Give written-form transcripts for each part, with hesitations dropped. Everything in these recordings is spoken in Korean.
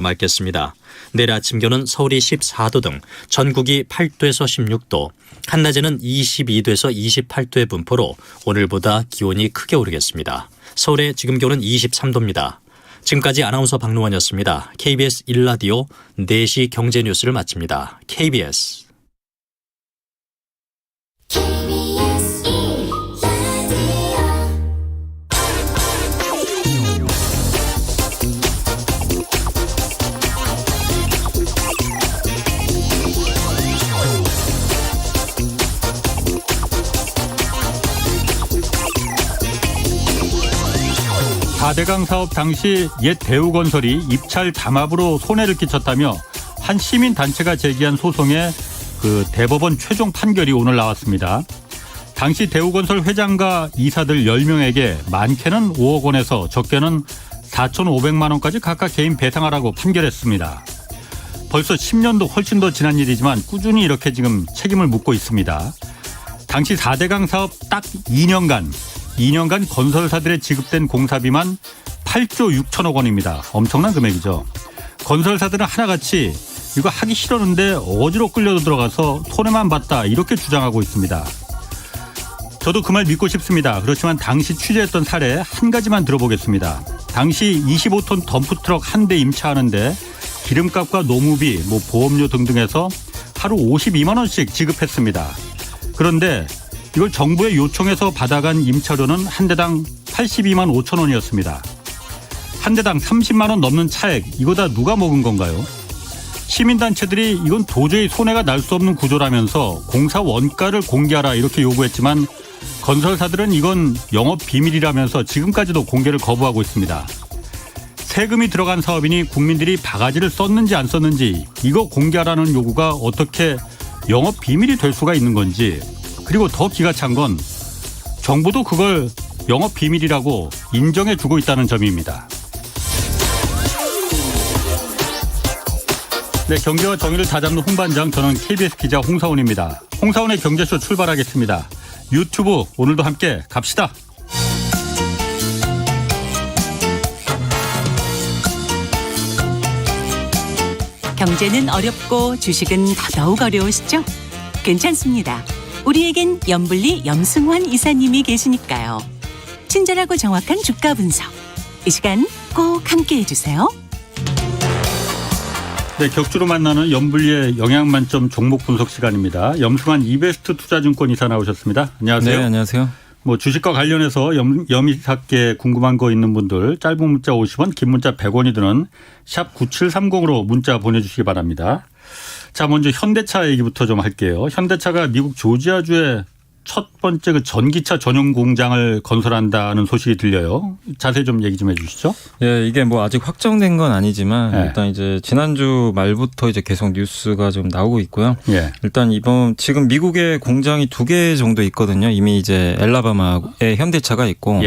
맑겠습니다. 내일 아침 기온은 서울이 14도 등 전국이 8도에서 16도, 한낮에는 22도에서 28도의 분포로 오늘보다 기온이 크게 오르겠습니다. 서울의 지금 기온은 23도입니다. 지금까지 아나운서 박노원이었습니다. KBS 1라디오 4시 경제뉴스를 마칩니다. KBS (4대강) 사업 당시 옛 대우건설이 입찰 담합으로 손해를 끼쳤다며 한 시민단체가 제기한 소송의 대법원 최종 판결이 오늘 나왔습니다. 당시 대우건설 회장과 이사들 10명에게 많게는 5억 원에서 적게는 4,500만 원까지 각각 개인 배상하라고 판결했습니다. 벌써 10년도 훨씬 더 지난 일이지만 꾸준히 이렇게 지금 책임을 묻고 있습니다. 당시 4대강 사업 딱 2년간 건설사들에 지급된 공사비만 8조 6천억 원입니다. 엄청난 금액이죠. 건설사들은 하나같이 이거 하기 싫었는데 어디로 끌려 들어가서 손해만 봤다 이렇게 주장하고 있습니다. 저도 그 말 믿고 싶습니다. 그렇지만 당시 취재했던 사례 한 가지만 들어보겠습니다. 당시 25톤 덤프트럭 한 대 임차하는데 기름값과 노무비, 보험료 등등해서 하루 52만 원씩 지급했습니다. 그런데 이걸 정부에 요청해서 받아간 임차료는 한 대당 82만 5천 원이었습니다. 한 대당 30만 원 넘는 차액, 이거 다 누가 먹은 건가요? 시민단체들이 이건 도저히 손해가 날 수 없는 구조라면서 공사 원가를 공개하라 이렇게 요구했지만 건설사들은 이건 영업 비밀이라면서 지금까지도 공개를 거부하고 있습니다. 세금이 들어간 사업이니 국민들이 바가지를 썼는지 안 썼는지 이거 공개하라는 요구가 어떻게 영업 비밀이 될 수가 있는 건지, 그리고 더 기가 찬 건 정부도 그걸 영업 비밀이라고 인정해주고 있다는 점입니다. 네, 경제와 정의를 다잡는 홍반장, 저는 KBS 기자 홍사원입니다. 홍사원의 경제쇼 출발하겠습니다. 유튜브 오늘도 함께 갑시다. 경제는 어렵고 주식은 더더욱 어려우시죠? 괜찮습니다. 우리에겐 염블리 염승환 이사님이 계시니까요. 친절하고 정확한 주가 분석. 이 시간 꼭 함께해 주세요. 네, 격주로 만나는 염블리의 영양만점 종목 분석 시간입니다. 염승환 이베스트 투자증권 이사 나오셨습니다. 안녕하세요. 네, 안녕하세요. 주식과 관련해서 염이사께 궁금한 거 있는 분들 짧은 문자 50원, 긴 문자 100원이 드는 샵 9730으로 문자 보내주시기 바랍니다. 자, 먼저 현대차 얘기부터 좀 할게요. 현대차가 미국 조지아주에 첫 번째 전기차 전용 공장을 건설한다는 소식이 들려요. 자세히 좀 얘기 좀 해 주시죠. 예, 이게 아직 확정된 건 아니지만 일단 이제 지난주 말부터 이제 계속 뉴스가 좀 나오고 있고요. 예. 일단 지금 미국에 공장이 2개 정도 있거든요. 이미 이제 엘라바마에 현대차가 있고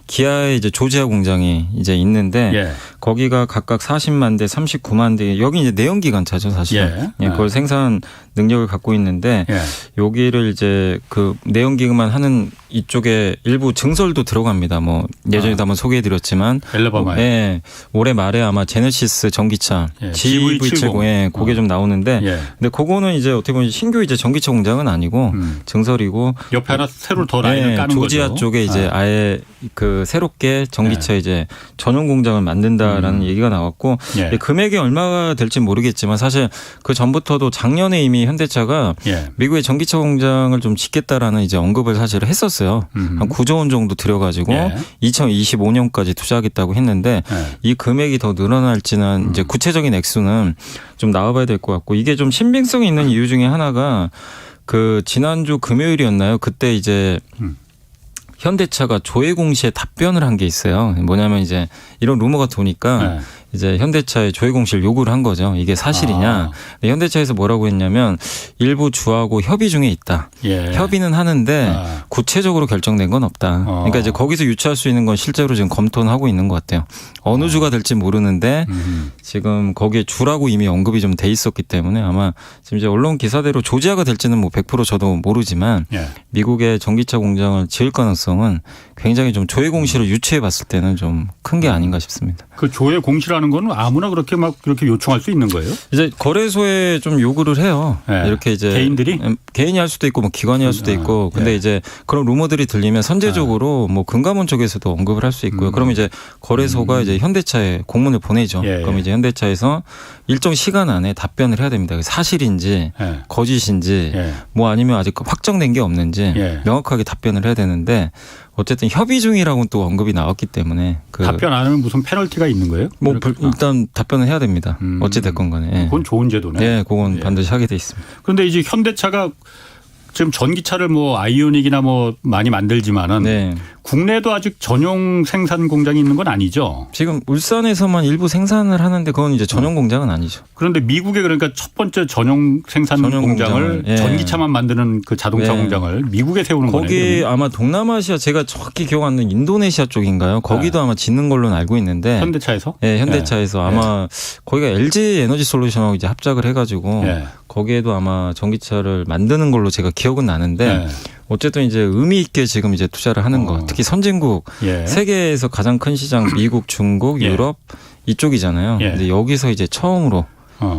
기아에 이제 조지아 공장이 이제 있는데 거기가 각각 40만 대, 39만 대, 여기 이제 내연기관차죠, 사실. 그걸 생산 능력을 갖고 있는데 여기를 이제 내연기관 하는 이쪽에 일부 증설도 들어갑니다. 예전에도 한번 소개해드렸지만 엘라바마에 올해 말에 아마 제네시스 전기차 GV70 그게 좀 나오는데 근데 그거는 이제 어떻게 보면 신규 이제 전기차 공장은 아니고 증설이고 옆에 하나 새로 더 라인을 까는 조지아 거죠. 쪽에 이제 아예 새롭게 전기차 이제 전용 공장을 만든다라는 얘기가 나왔고 금액이 얼마가 될지 모르겠지만 사실 그 전부터도 작년에 이미 현대차가 미국의 전기차 공장을 좀 짓겠다라는 이제 언급을 사실 했었어요. 한 9조 원 정도 들여가지고 2025년까지 투자하겠다고 했는데 이 금액이 더 늘어날지는 이제 구체적인 액수는 좀 나와봐야 될 것 같고, 이게 좀 신빙성이 있는 이유 중에 하나가 지난주 금요일이었나요? 그때 이제 현대차가 조회 공시에 답변을 한 게 있어요. 뭐냐면 이제 이런 루머가 도니까 이제 현대차에 조회 공시를 요구를 한 거죠. 이게 사실이냐. 현대차에서 뭐라고 했냐면 일부 주하고 협의 중에 있다. 협의는 하는데 구체적으로 결정된 건 없다. 그러니까 이제 거기서 유추할 수 있는 건 실제로 지금 검토는 하고 있는 것 같아요. 어느 주가 될지 모르는데 지금 거기에 주라고 이미 언급이 좀 돼 있었기 때문에 아마 지금 이제 언론 기사대로 조지아가 될지는 100% 저도 모르지만 미국의 전기차 공장을 지을 가능성은 굉장히 좀 조회 공시를 유추해 봤을 때는 좀 큰 게 아닌가 싶습니다. 그 조회 공시라는 하는 건 아무나 그렇게 막 그렇게 요청할 수 있는 거예요? 이제 거래소에 좀 요구를 해요. 네. 이렇게 이제 개인이 할 수도 있고 뭐 기관이 할 수도 있고. 근데 예. 이제 그런 루머들이 들리면 선제적으로 뭐 금감원 쪽에서도 언급을 할 수 있고요. 그럼 이제 거래소가 이제 현대차에 공문을 보내죠. 예. 그럼 이제 현대차에서 일정 시간 안에 답변을 해야 됩니다. 사실인지 예. 거짓인지 예. 뭐 아니면 아직 확정된 게 없는지 예. 명확하게 답변을 해야 되는데 어쨌든 협의 중이라고는 또 언급이 나왔기 때문에 답변 안 하면 무슨 페널티가 있는 거예요? 뭐 일단 답변을 해야 됩니다. 어찌 됐건 간에. 예. 그건 좋은 제도네. 네, 그건 예. 반드시 하게 돼 있습니다. 그런데 이제 현대차가 지금 전기차를 뭐 아이오닉이나 뭐 많이 만들지만은 네. 국내에도 아직 전용 생산 공장이 있는 건 아니죠. 지금 울산에서만 일부 생산을 하는데 그건 이제 전용 공장은 아니죠. 그런데 미국에 그러니까 첫 번째 전용 생산 공장을 예. 전기차만 만드는 그 자동차 네. 공장을 미국에 세우는 거네요. 거기 아마 동남아시아 제가 정확히 기억 안 나는 인도네시아 쪽인가요? 거기도 아마 짓는 걸로는 알고 있는데 현대차에서? 네, 현대차에서 아마 거기가 LG 에너지 솔루션하고 이제 합작을 해가지고 예. 거기에도 아마 전기차를 만드는 걸로 제가 기억은 나는데 예. 어쨌든 이제 의미 있게 지금 이제 투자를 하는 거. 특히 선진국 예. 세계에서 가장 큰 시장 미국, 중국, 예. 유럽 이쪽이잖아요. 예. 근데 여기서 이제 처음으로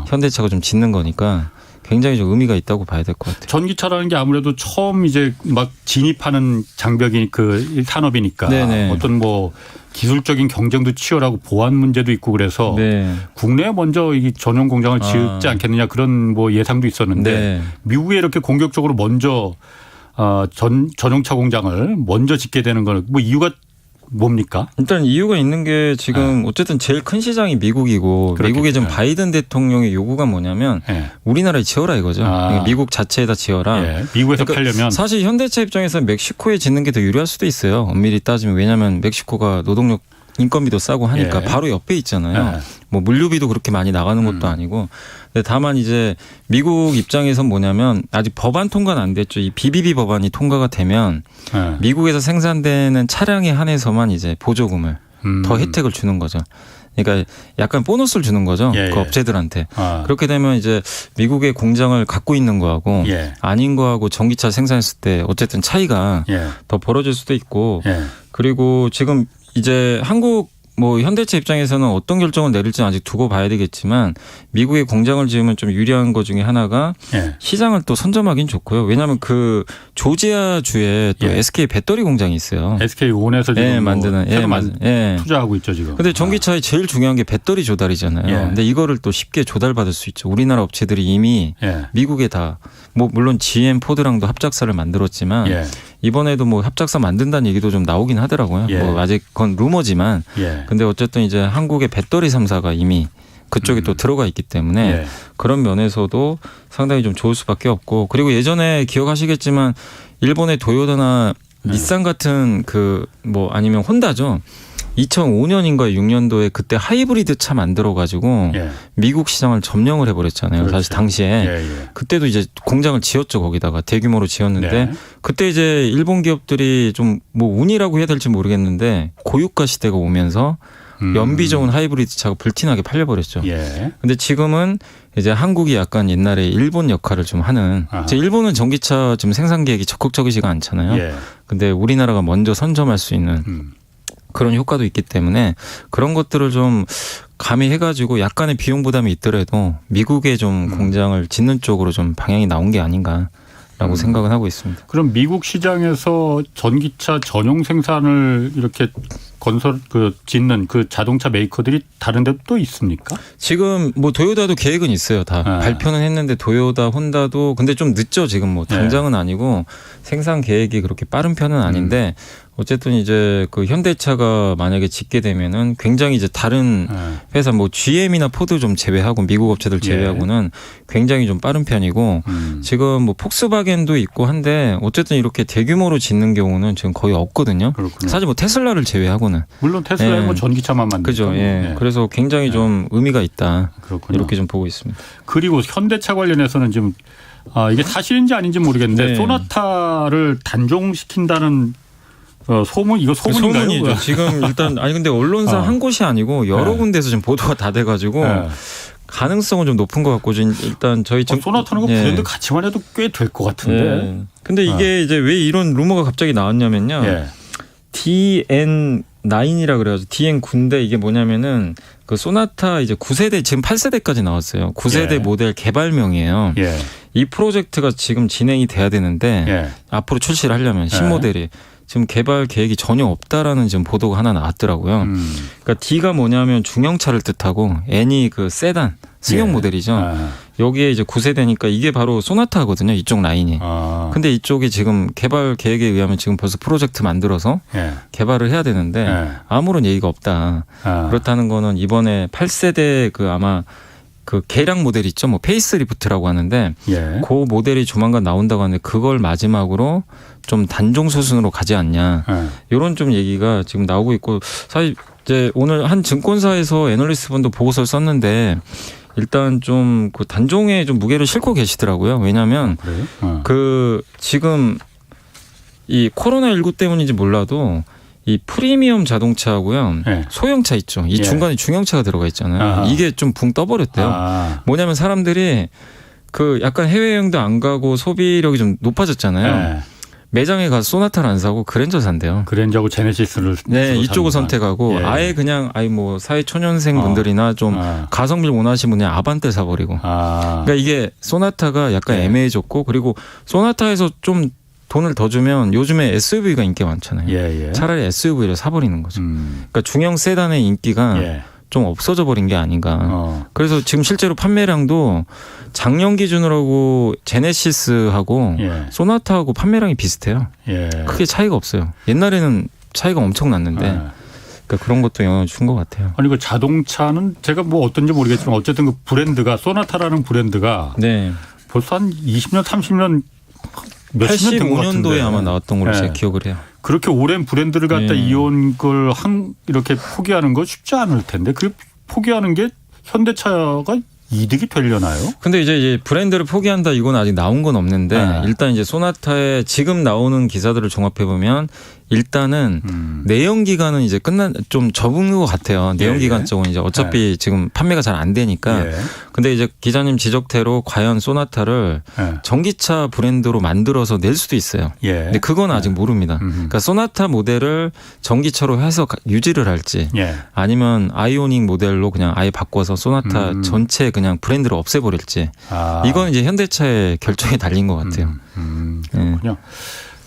현대차가 좀 짓는 거니까 굉장히 좀 의미가 있다고 봐야 될 것 같아요. 전기차라는 게 아무래도 처음 이제 막 진입하는 장벽이 그 산업이니까 네네. 어떤 뭐 기술적인 경쟁도 치열하고 보안 문제도 있고 그래서 네. 국내에 먼저 이 전용 공장을 짓지 않겠느냐 그런 뭐 예상도 있었는데 네. 미국에 이렇게 공격적으로 먼저 전용차 공장을 먼저 짓게 되는 건 뭐 이유가 뭡니까? 일단 이유가 있는 게 지금 어쨌든 제일 큰 시장이 미국이고 그렇겠죠. 미국의 지금 바이든 대통령의 요구가 뭐냐면 예. 우리나라에 지어라 이거죠. 그러니까 미국 자체에다 지어라. 예. 미국에서 그러니까 팔려면 사실 현대차 입장에서 멕시코에 짓는 게 더 유리할 수도 있어요. 엄밀히 따지면 왜냐하면 멕시코가 노동력 인건비도 싸고 하니까 예. 바로 옆에 있잖아요. 예. 뭐 물류비도 그렇게 많이 나가는 것도 아니고. 근데 다만 이제 미국 입장에선 뭐냐면 아직 법안 통과는 안 됐죠. 이 BBB 법안이 통과가 되면 예. 미국에서 생산되는 차량에 한해서만 이제 보조금을 더 혜택을 주는 거죠. 그러니까 약간 보너스를 주는 거죠. 예, 그 예. 업체들한테. 그렇게 되면 이제 미국의 공장을 갖고 있는 거하고 예. 아닌 거하고 전기차 생산했을 때 어쨌든 차이가 예. 더 벌어질 수도 있고 예. 그리고 지금 이제 한국 뭐 현대차 입장에서는 어떤 결정을 내릴지는 아직 두고 봐야 되겠지만 미국에 공장을 지으면 좀 유리한 것 중에 하나가 예. 시장을 또 선점하기는 좋고요. 왜냐하면 그 조지아 주에 또 예. SK 배터리 공장이 있어요. SK 온에서 지금 예, 뭐 만드는 새로 예. 투자하고 있죠 지금. 근데 전기차의 제일 중요한 게 배터리 조달이잖아요. 예. 근데 이거를 또 쉽게 조달받을 수 있죠. 우리나라 업체들이 이미 예. 미국에 다 뭐 물론 GM 포드랑도 합작사를 만들었지만 예. 이번에도 뭐 합작사 만든다는 얘기도 좀 나오긴 하더라고요. 예. 뭐 아직 그건 루머지만 예. 근데 어쨌든 이제 한국의 배터리 3사가 이미 그쪽에 또 들어가 있기 때문에 예. 그런 면에서도 상당히 좀 좋을 수밖에 없고 그리고 예전에 기억하시겠지만 일본의 도요타나 닛산 같은 그 뭐 아니면 혼다죠. 2005년인가 6년도에 그때 하이브리드 차 만들어 가지고 예. 미국 시장을 점령을 해버렸잖아요. 그렇죠. 사실 당시에 예. 예. 그때도 이제 공장을 지었죠. 거기다가 대규모로 지었는데 네. 그때 이제 일본 기업들이 좀 뭐 운이라고 해야 될지 모르겠는데 고유가 시대가 오면서 연비 좋은 하이브리드 차가 불티나게 팔려버렸죠. 예. 근데 지금은 이제 한국이 약간 옛날에 일본 역할을 좀 하는. 이제 일본은 전기차 지금 생산 계획이 적극적이지가 않잖아요. 예. 근데 우리나라가 먼저 선점할 수 있는 그런 효과도 있기 때문에 그런 것들을 좀 가미해가지고 약간의 비용 부담이 있더라도 미국에 좀 공장을 짓는 쪽으로 좀 방향이 나온 게 아닌가라고 생각은 하고 있습니다. 그럼 미국 시장에서 전기차 전용 생산을 이렇게 짓는 그 자동차 메이커들이 다른 데 또 있습니까? 지금 뭐 도요타도 계획은 있어요. 다 발표는 했는데 도요타, 혼다도 근데 좀 늦죠. 지금 뭐 당장은 아니고 생산 계획이 그렇게 빠른 편은 아닌데 어쨌든 이제 그 현대차가 만약에 짓게 되면은 굉장히 이제 다른 회사 뭐 GM이나 포드 좀 제외하고 미국 업체들 제외하고는 굉장히 좀 빠른 편이고 지금 뭐 폭스바겐도 있고 한데 어쨌든 이렇게 대규모로 짓는 경우는 지금 거의 없거든요. 그렇군요. 사실 뭐 테슬라를 제외하고는 물론 테슬라는 뭐 전기차만 만들죠. 그죠. 예. 그래서 굉장히 좀 의미가 있다. 그렇군요. 이렇게 좀 보고 있습니다. 그리고 현대차 관련해서는 지금 이게 사실인지 아닌지 모르겠는데 네. 소나타를 단종시킨다는 소문 이거 소문인가요? 소문이죠. 지금 일단 아니 근데 언론사 한 곳이 아니고 여러 군데서 지금 보도가 다 돼가지고 가능성은 좀 높은 것 같고 일단 저희 소나타는 그 브랜드 가치만 해도 꽤 될 것 같은데. 예. 근데 이게 이제 왜 이런 루머가 갑자기 나왔냐면요. 예. DN9이라 그래가지고 DN9인데 이게 뭐냐면은 그 소나타 이제 9세대 지금 8세대까지 나왔어요. 9세대 예. 모델 개발명이에요. 예. 이 프로젝트가 지금 진행이 돼야 되는데 예. 앞으로 출시를 하려면 신모델이 지금 개발 계획이 전혀 없다라는 지금 보도가 하나 나왔더라고요. 그러니까 D가 뭐냐면 중형차를 뜻하고 N이 그 세단 승용 예. 모델이죠. 여기에 이제 9세대니까 이게 바로 소나타거든요. 이쪽 라인이. 근데 이쪽이 지금 개발 계획에 의하면 지금 벌써 프로젝트 만들어서 예. 개발을 해야 되는데 예. 아무런 얘기가 없다. 그렇다는 거는 이번에 8세대 그 아마 그 개량 모델 있죠. 뭐 페이스리프트라고 하는데 예. 그 모델이 조만간 나온다고 하는데 그걸 마지막으로 좀 단종 수순으로 가지 않냐. 이런 좀 얘기가 지금 나오고 있고 사실 이제 오늘 한 증권사에서 애널리스트 분도 보고서를 썼는데 일단 좀 그 단종에 좀 무게를 싣고 계시더라고요. 왜냐하면 그 지금 이 코로나19 때문인지 몰라도 이 프리미엄 자동차하고요. 네. 소형차 있죠. 이 예. 중간에 중형차가 들어가 있잖아요. 아하. 이게 좀 붕 떠버렸대요. 뭐냐면 사람들이 그 약간 해외여행도 안 가고 소비력이 좀 높아졌잖아요. 예. 매장에 가서 소나타를 안 사고 그랜저 산대요. 그랜저하고 제네시스를 네, 이쪽을 선택하고 예. 아예 그냥 아예 뭐 사회 초년생 분들이나 좀 가성비를 원하시는 분이 아반떼 사버리고. 그러니까 이게 소나타가 약간 예. 애매해졌고 그리고 소나타에서 좀 돈을 더 주면 요즘에 SUV가 인기가 많잖아요. 예. 차라리 SUV를 사버리는 거죠. 그러니까 중형 세단의 인기가 예. 좀 없어져 버린 게 아닌가. 그래서 지금 실제로 판매량도 작년 기준으로 하고 제네시스하고 예. 소나타하고 판매량이 비슷해요. 예. 크게 차이가 없어요. 옛날에는 차이가 엄청 났는데 그러니까 그런 것도 영향을 준 것 같아요. 아니 그 자동차는 제가 뭐 어떤지 모르겠지만 어쨌든 그 브랜드가 소나타라는 브랜드가 네. 벌써 한 20년 30년 몇십 년 된 것 같은데 85년도에 아마 나왔던 걸로 네. 제가 기억을 해요. 그렇게 오랜 브랜드를 갖다 네. 이온 걸 이렇게 포기하는 거 쉽지 않을 텐데 그 포기하는 게 현대차가 이득이 되려나요? 근데 이제 브랜드를 포기한다 이건 아직 나온 건 없는데 일단 이제 소나타에 지금 나오는 기사들을 종합해 보면 일단은 내연 기관은 이제 좀 접은 것 같아요. 내연 기관 쪽은 이제 어차피 지금 판매가 잘 안 되니까. 근데 이제 기자님 지적대로 과연 소나타를 전기차 브랜드로 만들어서 낼 수도 있어요. 근데 그건 아직 모릅니다. 그러니까 소나타 모델을 전기차로 해서 유지를 할지 아니면 아이오닉 모델로 그냥 아예 바꿔서 소나타 전체 그냥 브랜드를 없애버릴지 이건 이제 현대차의 결정에 달린 것 같아요. 그렇군요.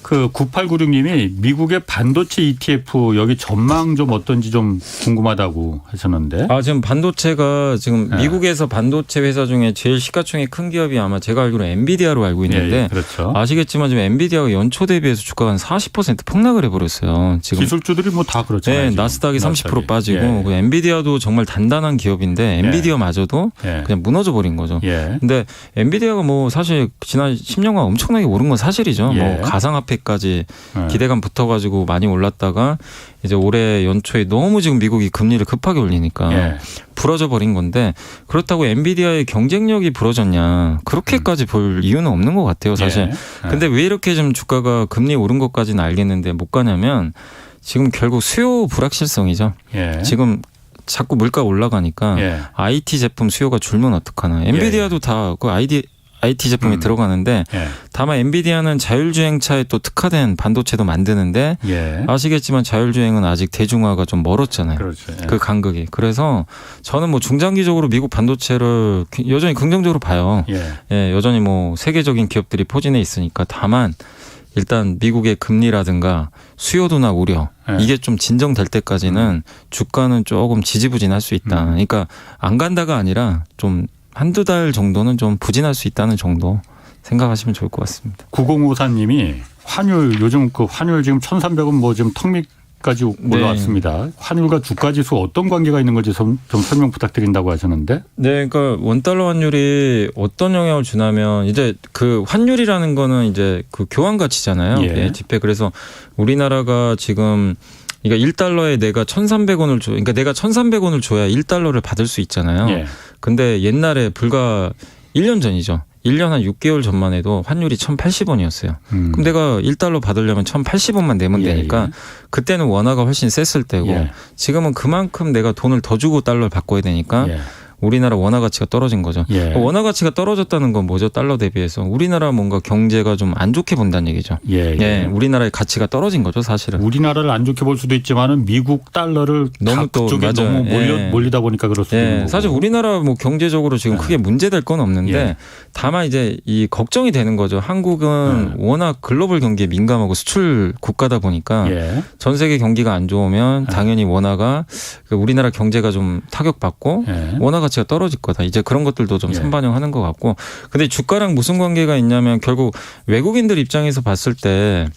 그 9896님이 미국의 반도체 ETF 여기 전망 좀 어떤지 좀 궁금하다고 하셨는데. 지금 반도체가 지금 미국에서 반도체 회사 중에 제일 시가총액 큰 기업이 아마 제가 알기로 엔비디아로 알고 있는데 그렇죠. 아시겠지만 지금 엔비디아가 연초 대비해서 주가가 한 40% 폭락을 해버렸어요. 지금 기술주들이 뭐 다 그렇잖아요. 네, 나스닥이 30% 빠지고 그 엔비디아도 정말 단단한 기업인데 엔비디아마저도 그냥 무너져 버린 거죠. 근데 엔비디아가 뭐 사실 지난 10년간 엄청나게 오른 건 사실이죠. 뭐 가상화폐 까지 기대감 붙어가지고 많이 올랐다가 이제 올해 연초에 너무 지금 미국이 금리를 급하게 올리니까 부러져 버린 건데 그렇다고 엔비디아의 경쟁력이 부러졌냐 그렇게까지 볼 이유는 없는 것 같아요 사실. 근데 왜 이렇게 좀 주가가 금리 오른 것까지는 알겠는데 못 가냐면 지금 결국 수요 불확실성이죠. 지금 자꾸 물가 올라가니까 IT 제품 수요가 줄면 어떡하나. 엔비디아도 다 그 IT 제품이 들어가는데 다만 엔비디아는 자율주행차에 또 특화된 반도체도 만드는데 아시겠지만 자율주행은 아직 대중화가 좀 멀었잖아요. 그렇죠. 그 간극이. 그래서 저는 뭐 중장기적으로 미국 반도체를 여전히 긍정적으로 봐요. 여전히 뭐 세계적인 기업들이 포진해 있으니까 다만 일단 미국의 금리라든가 수요도나 우려 이게 좀 진정될 때까지는 주가는 조금 지지부진할 수 있다. 그러니까 안 간다가 아니라 좀 한두 달 정도는 좀 부진할 수 있다는 정도 생각하시면 좋을 것 같습니다. 9054님이 환율 요즘 그 환율 지금 1,300원 뭐 지금 턱 밑까지 올라왔습니다. 환율과 주가지수 어떤 관계가 있는 건지 좀 설명 부탁드린다고 하셨는데. 네, 그러니까 원달러 환율이 어떤 영향을 주냐면 이제 그 환율이라는 거는 이제 그 교환 가치잖아요. 지폐. 그래서 우리나라가 지금 그러니까 1달러에 내가 1,300원을 줘. 그러니까 내가 1,300원을 줘야 1달러를 받을 수 있잖아요. 근데 옛날에 불과 1년 전이죠. 1년 한 6개월 전만 해도 환율이 1,080원이었어요. 그럼 내가 1달러 받으려면 1,080원만 내면 되니까 그때는 원화가 훨씬 셌을 때고 지금은 그만큼 내가 돈을 더 주고 달러를 바꿔야 되니까 우리나라 원화 가치가 떨어진 거죠. 예. 원화 가치가 떨어졌다는 건 뭐죠? 달러 대비해서 우리나라 뭔가 경제가 좀 안 좋게 본다는 얘기죠. 예. 우리나라의 가치가 떨어진 거죠, 사실은. 우리나라를 안 좋게 볼 수도 있지만은 미국 달러를 너무 또 그쪽에 맞아요. 너무 몰리다 보니까 그럴 수도 있는 거고. 사실 우리나라 뭐 경제적으로 지금 크게 문제될 건 없는데 예. 다만 이제 이 걱정이 되는 거죠. 한국은 워낙 글로벌 경기에 민감하고 수출 국가다 보니까 예. 전 세계 경기가 안 좋으면 당연히 원화가 우리나라 경제가 좀 타격받고 예. 원화 가치가 떨어질 거다. 이제 그런 것들도 좀 예. 선반영하는 것 같고. 근데 주가랑 무슨 관계가 있냐면 결국 외국인들 입장에서 봤을 때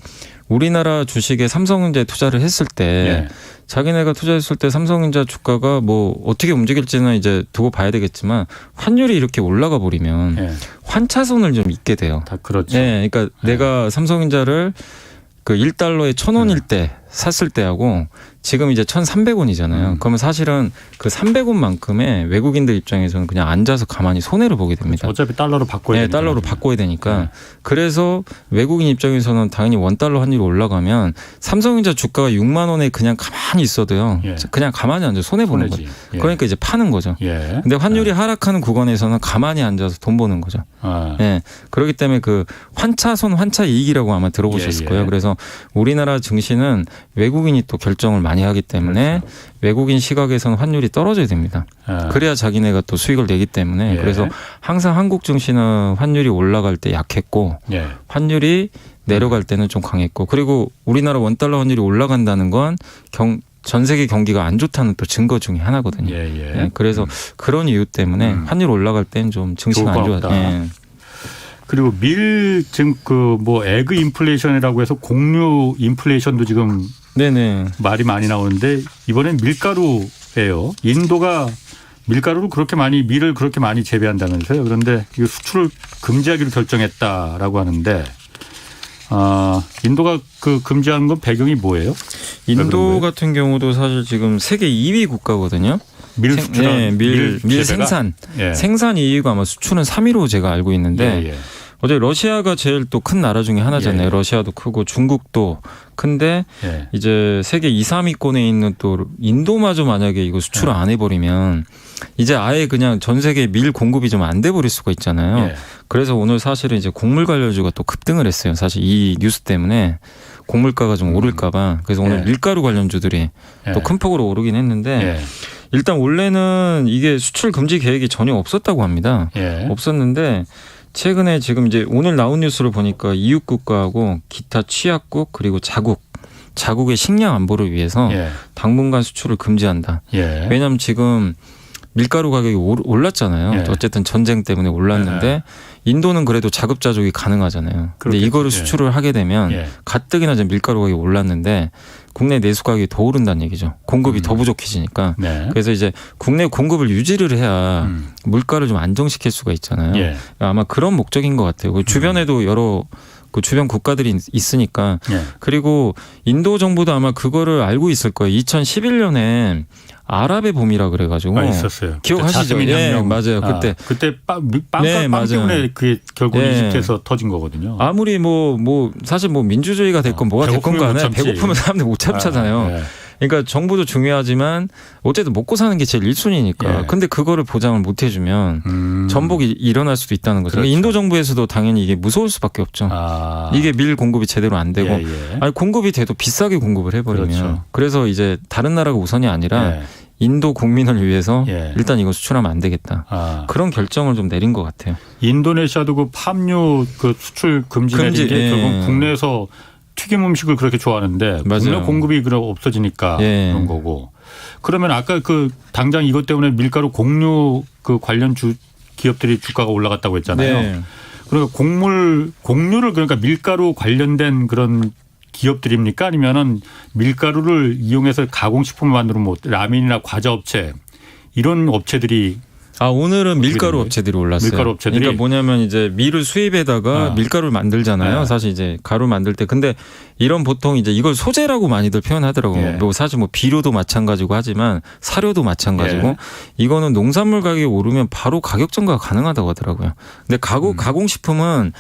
우리나라 주식에 삼성전자에 투자를 했을 때 예. 자기네가 투자했을 때 삼성전자 주가가 뭐 어떻게 움직일지는 이제 두고 봐야 되겠지만 환율이 이렇게 올라가 버리면 예. 환차손을 좀 입게 돼요. 다 그렇죠. 네, 그러니까 내가 삼성전자를 그 1달러에 1,000원일 때 샀을 때하고 지금 이제 1,300원이잖아요. 그러면 사실은 그 300원만큼의 외국인들 입장에서는 그냥 앉아서 가만히 손해를 보게 됩니다. 어차피 달러로 바꿔야 되니까. 달러로 바꿔야 되니까. 그래서 외국인 입장에서는 당연히 원달러 환율이 올라가면 삼성전자 주가가 6만 원에 그냥 가만히 있어도요. 예. 그냥 가만히 앉아 손해 보는 거죠. 예. 그러니까 이제 파는 거죠. 예. 근데 환율이 하락하는 구간에서는 가만히 앉아서 돈 버는 거죠. 아. 예. 그렇기 때문에 그 환차손 환차 이익이라고 아마 들어보셨을 예, 예. 거예요. 그래서 우리나라 증시는 외국인이 또 결정을 많이 하기 때문에 그렇죠. 외국인 시각에서는 환율이 떨어져야 됩니다. 아. 그래야 자기네가 또 수익을 내기 때문에 예. 그래서 항상 한국 증시는 환율이 올라갈 때 약했고 예. 환율이 내려갈 때는 좀 강했고 그리고 우리나라 원달러 환율이 올라간다는 건 전 세계 경기가 안 좋다는 또 증거 중에 하나거든요. 예. 그래서 그런 이유 때문에 환율 올라갈 때는 좀 증시가 안 좋아요. 예. 그리고 밀 지금 그 뭐 에그 인플레이션이라고 해서 곡류 인플레이션도 지금 네네. 말이 많이 나오는데 이번엔 밀가루예요. 인도가 밀가루를 그렇게 많이 밀을 그렇게 많이 재배한다면서요. 그런데 이 수출을 금지하기로 결정했다라고 하는데 인도가 그 금지하는 건 배경이 뭐예요? 인도 같은 경우도 사실 지금 세계 2위 국가거든요. 밀 수출한 밀 생산. 예. 생산 2위고 아마 수출은 3위로 제가 알고 있는데 예. 어제 러시아가 제일 또 큰 나라 중에 하나잖아요. 예. 러시아도 크고 중국도 큰데 예. 이제 세계 2, 3위권에 있는 또 인도마저 만약에 이거 수출을 안 해버리면 이제 아예 그냥 전 세계 밀 공급이 좀 안 돼 버릴 수가 있잖아요. 예. 그래서 오늘 사실은 이제 곡물 관련주가 또 급등을 했어요. 사실 이 뉴스 때문에 곡물가가 좀 오를까봐. 그래서 오늘 예. 밀가루 관련주들이 예. 또 큰 폭으로 오르긴 했는데 예. 일단 원래는 이게 수출 금지 계획이 전혀 없었다고 합니다. 예. 없었는데 최근에 지금 이제 오늘 나온 뉴스를 보니까 이웃 국가하고 기타 취약국 그리고 자국의 식량 안보를 위해서 예. 당분간 수출을 금지한다. 예. 왜냐하면 지금 밀가루 가격이 올랐잖아요. 예. 어쨌든 전쟁 때문에 올랐는데 인도는 그래도 자급자족이 가능하잖아요. 근데 그렇겠죠. 이거를 예. 수출을 하게 되면 예. 가뜩이나 지금 밀가루 가격이 올랐는데 국내 내수 가격이 더 오른다는 얘기죠. 공급이 더 부족해지니까. 네. 그래서 이제 국내 공급을 유지를 해야 물가를 좀 안정시킬 수가 있잖아요. 예. 아마 그런 목적인 것 같아요. 그 주변에도 여러 그 주변 국가들이 있으니까. 예. 그리고 인도 정부도 아마 그거를 알고 있을 거예요. 2011년에 아랍의 봄이라 그래가지고 있었어요. 기억하시죠? 자스민 예, 혁명. 맞아요. 그때 빵 네, 맞아요. 때문에 그게 결국 네. 이집트에서 터진 거거든요. 아무리 뭐 사실 뭐 민주주의가 됐건 뭐가 됐건 배고프면 간에 못 참지. 배고프면 사람들 못 참잖아요. 예. 그러니까 정부도 중요하지만 어쨌든 먹고 사는 게 제일 1순위니까. 예. 근데 그거를 보장을 못 해주면 전복이 일어날 수도 있다는 거죠. 그렇죠. 인도 정부에서도 당연히 이게 무서울 수밖에 없죠. 이게 이게 밀 공급이 제대로 안 되고 아니 공급이 돼도 비싸게 공급을 해버리면 그렇죠. 그래서 이제 다른 나라가 우선이 아니라 인도 국민을 위해서 일단 이거 수출하면 안 되겠다. 그런 결정을 좀 내린 것 같아요. 인도네시아도 그 팜유 그 수출 금지 내린 게 결국 국내에서 튀김 음식을 그렇게 좋아하는데 맞아요. 국내 공급이 그럼 없어지니까 그런 거고. 그러면 아까 그 당장 이것 때문에 밀가루 곡류 그 관련 기업들이 주가가 올라갔다고 했잖아요. 네. 그러니까 곡류를 그러니까 밀가루 관련된 그런 기업들입니까? 아니면은 밀가루를 이용해서 가공식품을 만드는 뭐 라면이나 과자 업체 이런 업체들이 오늘은 밀가루 업체들이 올랐어요. 밀가루 업체들이. 그러니까 뭐냐면 이제 밀을 수입에다가 밀가루를 만들잖아요. 사실 이제 가루 만들 때. 근데 이런 보통 이제 이걸 소재라고 많이들 표현하더라고요. 뭐 사실 뭐 비료도 마찬가지고 하지만 사료도 마찬가지고 이거는 농산물 가격이 오르면 바로 가격 전가가 가능하다고 하더라고요. 근데 가공식품은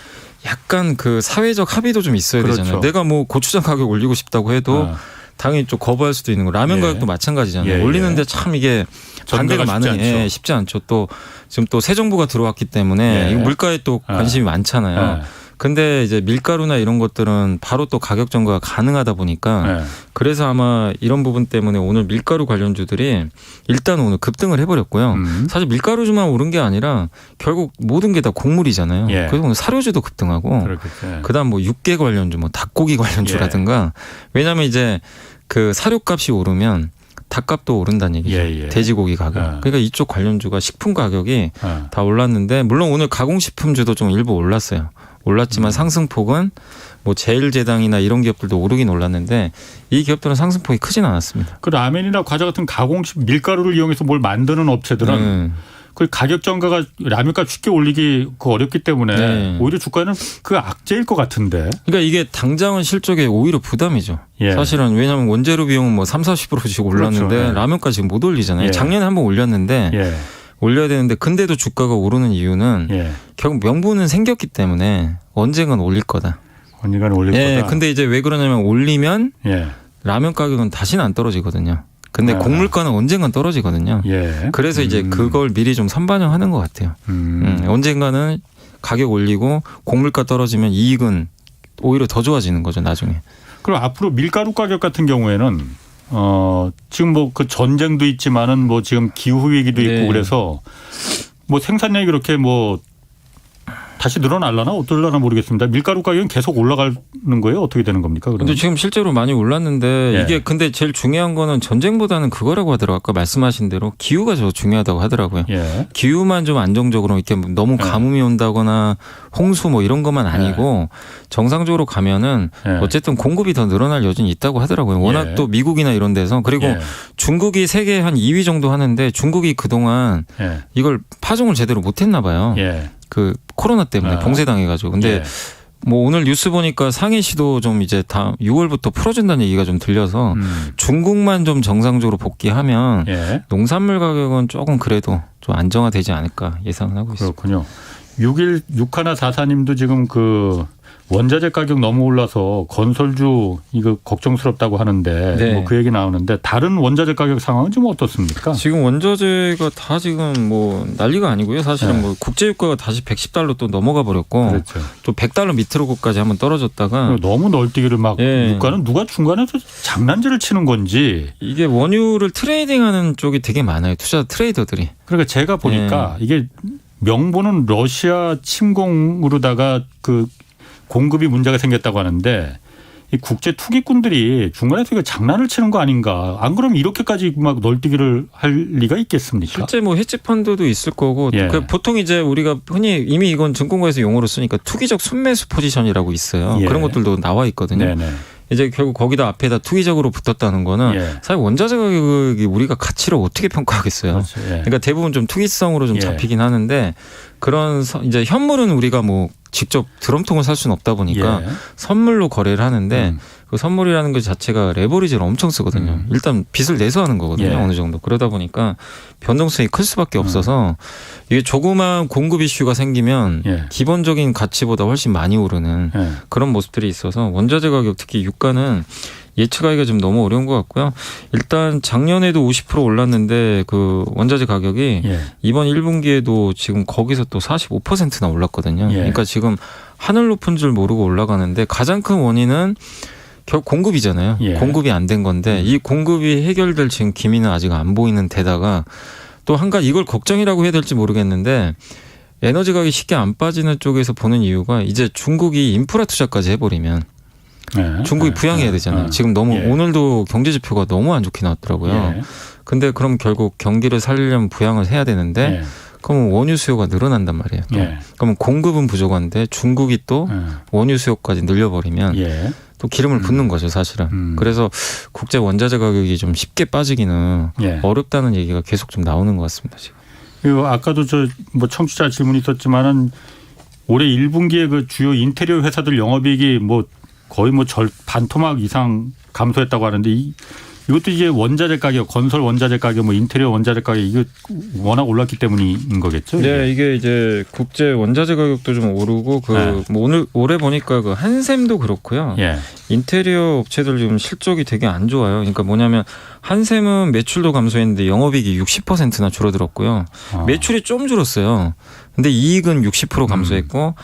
약간 그 사회적 합의도 좀 있어야 되잖아요. 내가 뭐 고추장 가격 올리고 싶다고 해도 당연히 좀 거부할 수도 있는 거. 라면 예. 가격도 마찬가지잖아요. 예. 올리는데 참 이게 반대가 많으니 쉽지 않죠. 또 지금 또 새 정부가 들어왔기 때문에 예. 물가에 또 관심이 많잖아요. 근데 이제 밀가루나 이런 것들은 바로 또 가격 전가가 가능하다 보니까 그래서 아마 이런 부분 때문에 오늘 밀가루 관련주들이 일단 오늘 급등을 해버렸고요. 사실 밀가루주만 오른 게 아니라 결국 모든 게 다 곡물이잖아요. 예. 그래서 오늘 사료주도 급등하고 그다음 뭐 육개 관련주, 뭐 닭고기 관련주라든가 왜냐하면 이제 그 사료값이 오르면 닭값도 오른다는 얘기죠. 돼지고기 가격. 그러니까 이쪽 관련주가 식품 가격이 다 올랐는데 물론 오늘 가공식품주도 좀 일부 올랐어요. 올랐지만 상승폭은 뭐 제일제당이나 이런 기업들도 오르긴 올랐는데 이 기업들은 상승폭이 크진 않았습니다. 그 라면이나 과자 같은 가공식 밀가루를 이용해서 뭘 만드는 업체들은 그 가격 전가가 라면값 쉽게 올리기 어렵기 때문에 오히려 주가는 그 악재일 것 같은데. 그러니까 이게 당장은 실적에 오히려 부담이죠. 사실은 왜냐하면 원재료 비용은 뭐 30-40%씩 올랐는데 그렇죠. 라면까지 지금 못 올리잖아요. 작년에 한번 올렸는데 올려야 되는데 근데도 주가가 오르는 이유는 결국 명분은 생겼기 때문에 언젠간 올릴 거다. 언젠간 올릴 거다. 근데 이제 왜 그러냐면 올리면 라면 가격은 다시는 안 떨어지거든요. 근데 곡물가는 언젠간 떨어지거든요. 그래서 이제 그걸 미리 좀 선반영하는 것 같아요. 언젠가는 가격 올리고 곡물가 떨어지면 이익은 오히려 더 좋아지는 거죠, 나중에. 그럼 앞으로 밀가루 가격 같은 경우에는 지금 뭐 그 전쟁도 있지만은 뭐 지금 기후 위기도 있고 그래서 뭐 생산량이 그렇게 뭐 다시 늘어날라나 어떨라나 모르겠습니다. 밀가루 가격은 계속 올라가는 거예요? 어떻게 되는 겁니까? 그런데 지금 실제로 많이 올랐는데 이게 근데 제일 중요한 거는 전쟁보다는 그거라고 하더라고요. 아까 말씀하신 대로 기후가 더 중요하다고 하더라고요. 기후만 좀 안정적으로 이렇게 너무 가뭄이 온다거나 홍수 뭐 이런 것만 아니고 정상적으로 가면은 어쨌든 공급이 더 늘어날 여지는 있다고 하더라고요. 워낙 또 미국이나 이런 데서 그리고 중국이 세계 한 2위 정도 하는데 중국이 그동안 이걸 파종을 제대로 못했나 봐요. 그 코로나 때문에 봉쇄당해가지고. 근데 뭐 오늘 뉴스 보니까 상해시도 좀 이제 다 6월부터 풀어준다는 얘기가 좀 들려서 중국만 좀 정상적으로 복귀하면 농산물 가격은 조금 그래도 좀 안정화되지 않을까 예상을 하고 있습니다. 그렇군요. 6164님도 지금 그 원자재 가격 너무 올라서 건설주 이거 걱정스럽다고 하는데 뭐 그 얘기 나오는데 다른 원자재 가격 상황은 좀 어떻습니까? 지금 원자재가 다 지금 뭐 난리가 아니고요. 사실은 뭐 국제유가가 다시 110달러 또 넘어가 버렸고 또 100달러 밑으로까지 한번 떨어졌다가 너무 널뛰기를 막 유가는 누가 중간에서 장난질을 치는 건지 이게 원유를 트레이딩하는 쪽이 되게 많아요. 투자 트레이더들이. 그러니까 제가 보니까 이게 명분은 러시아 침공으로다가 그 공급이 문제가 생겼다고 하는데 이 국제 투기꾼들이 중간에서 이거 장난을 치는 거 아닌가? 안 그러면 이렇게까지 막 널뛰기를 할 리가 있겠습니까? 실제 뭐 헤지 펀드도 있을 거고 보통 이제 우리가 흔히 이미 이건 증권가에서 용어로 쓰니까 투기적 순매수 포지션이라고 있어요. 그런 것들도 나와 있거든요. 이제 결국 거기다 앞에다 투기적으로 붙었다는 거는 사실 원자재 가격이 우리가 가치를 어떻게 평가하겠어요. 그러니까 대부분 좀 투기성으로 좀 잡히긴 하는데 그런 이제 현물은 우리가 뭐 직접 드럼통을 살 수는 없다 보니까 선물로 거래를 하는데 그 선물이라는 것 자체가 레버리지를 엄청 쓰거든요. 일단 빚을 내서 하는 거거든요. 어느 정도. 그러다 보니까 변동성이 클 수밖에 없어서 이게 조그만 공급 이슈가 생기면 기본적인 가치보다 훨씬 많이 오르는 그런 모습들이 있어서 원자재 가격 특히 유가는 예측하기가 좀 너무 어려운 것 같고요. 일단 작년에도 50% 올랐는데 그 원자재 가격이 이번 1분기에도 지금 거기서 또 45%나 올랐거든요. 그러니까 지금 하늘 높은 줄 모르고 올라가는데 가장 큰 원인은 결국 공급이잖아요. 공급이 안 된 건데 이 공급이 해결될 지금 기미는 아직 안 보이는 데다가 또 한 가지 이걸 걱정이라고 해야 될지 모르겠는데 에너지 가격이 쉽게 안 빠지는 쪽에서 보는 이유가 이제 중국이 인프라 투자까지 해버리면 중국이 부양해야 되잖아요. 지금 너무 오늘도 경제 지표가 너무 안 좋게 나왔더라고요. 근데 그럼 결국 경기를 살리려면 부양을 해야 되는데 그러면 원유 수요가 늘어난단 말이에요. 그러면 공급은 부족한데 중국이 또 원유 수요까지 늘려버리면 또 기름을 붓는 거죠, 사실은. 그래서 국제 원자재 가격이 좀 쉽게 빠지기는 어렵다는 얘기가 계속 좀 나오는 것 같습니다, 지금. 그리고 아까도 저 뭐 청취자 질문이 있었지만은 올해 1분기에 그 주요 인테리어 회사들 영업이익이 뭐 거의 뭐 반토막 이상 감소했다고 하는데 이것도 이제 원자재 가격, 건설 원자재 가격, 뭐 인테리어 원자재 가격 이게 워낙 올랐기 때문인 거겠죠? 네, 이게 이제 국제 원자재 가격도 좀 오르고 네. 뭐 올해 보니까 그 한샘도 그렇고요. 예. 인테리어 업체들 지금 실적이 되게 안 좋아요. 그러니까 뭐냐면 한샘은 매출도 감소했는데 영업이익이 60%나 줄어들었고요. 매출이 좀 줄었어요. 근데 이익은 60% 감소했고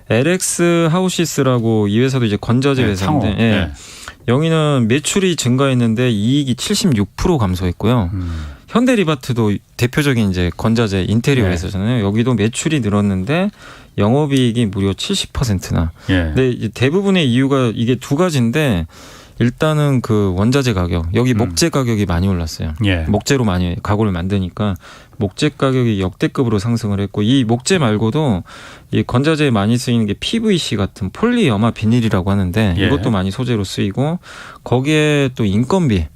LX 하우시스라고 이 회사도 이제 건자재 네, 회사인데 창호. 예. 네. 여기는 매출이 증가했는데 이익이 76% 감소했고요. 현대리바트도 대표적인 이제 건자재 인테리어 네. 회사잖아요. 여기도 매출이 늘었는데 영업이익이 무려 70%나. 예. 근데 이제 대부분의 이유가 이게 두 가지인데 일단은 그 원자재 가격, 여기 목재 가격이 많이 올랐어요. 예. 목재로 많이 가구를 만드니까 목재 가격이 역대급으로 상승을 했고 이 목재 말고도 이 건자재에 많이 쓰이는 게 PVC 같은 폴리염화 비닐이라고 하는데 예. 이것도 많이 소재로 쓰이고 거기에 또 인건비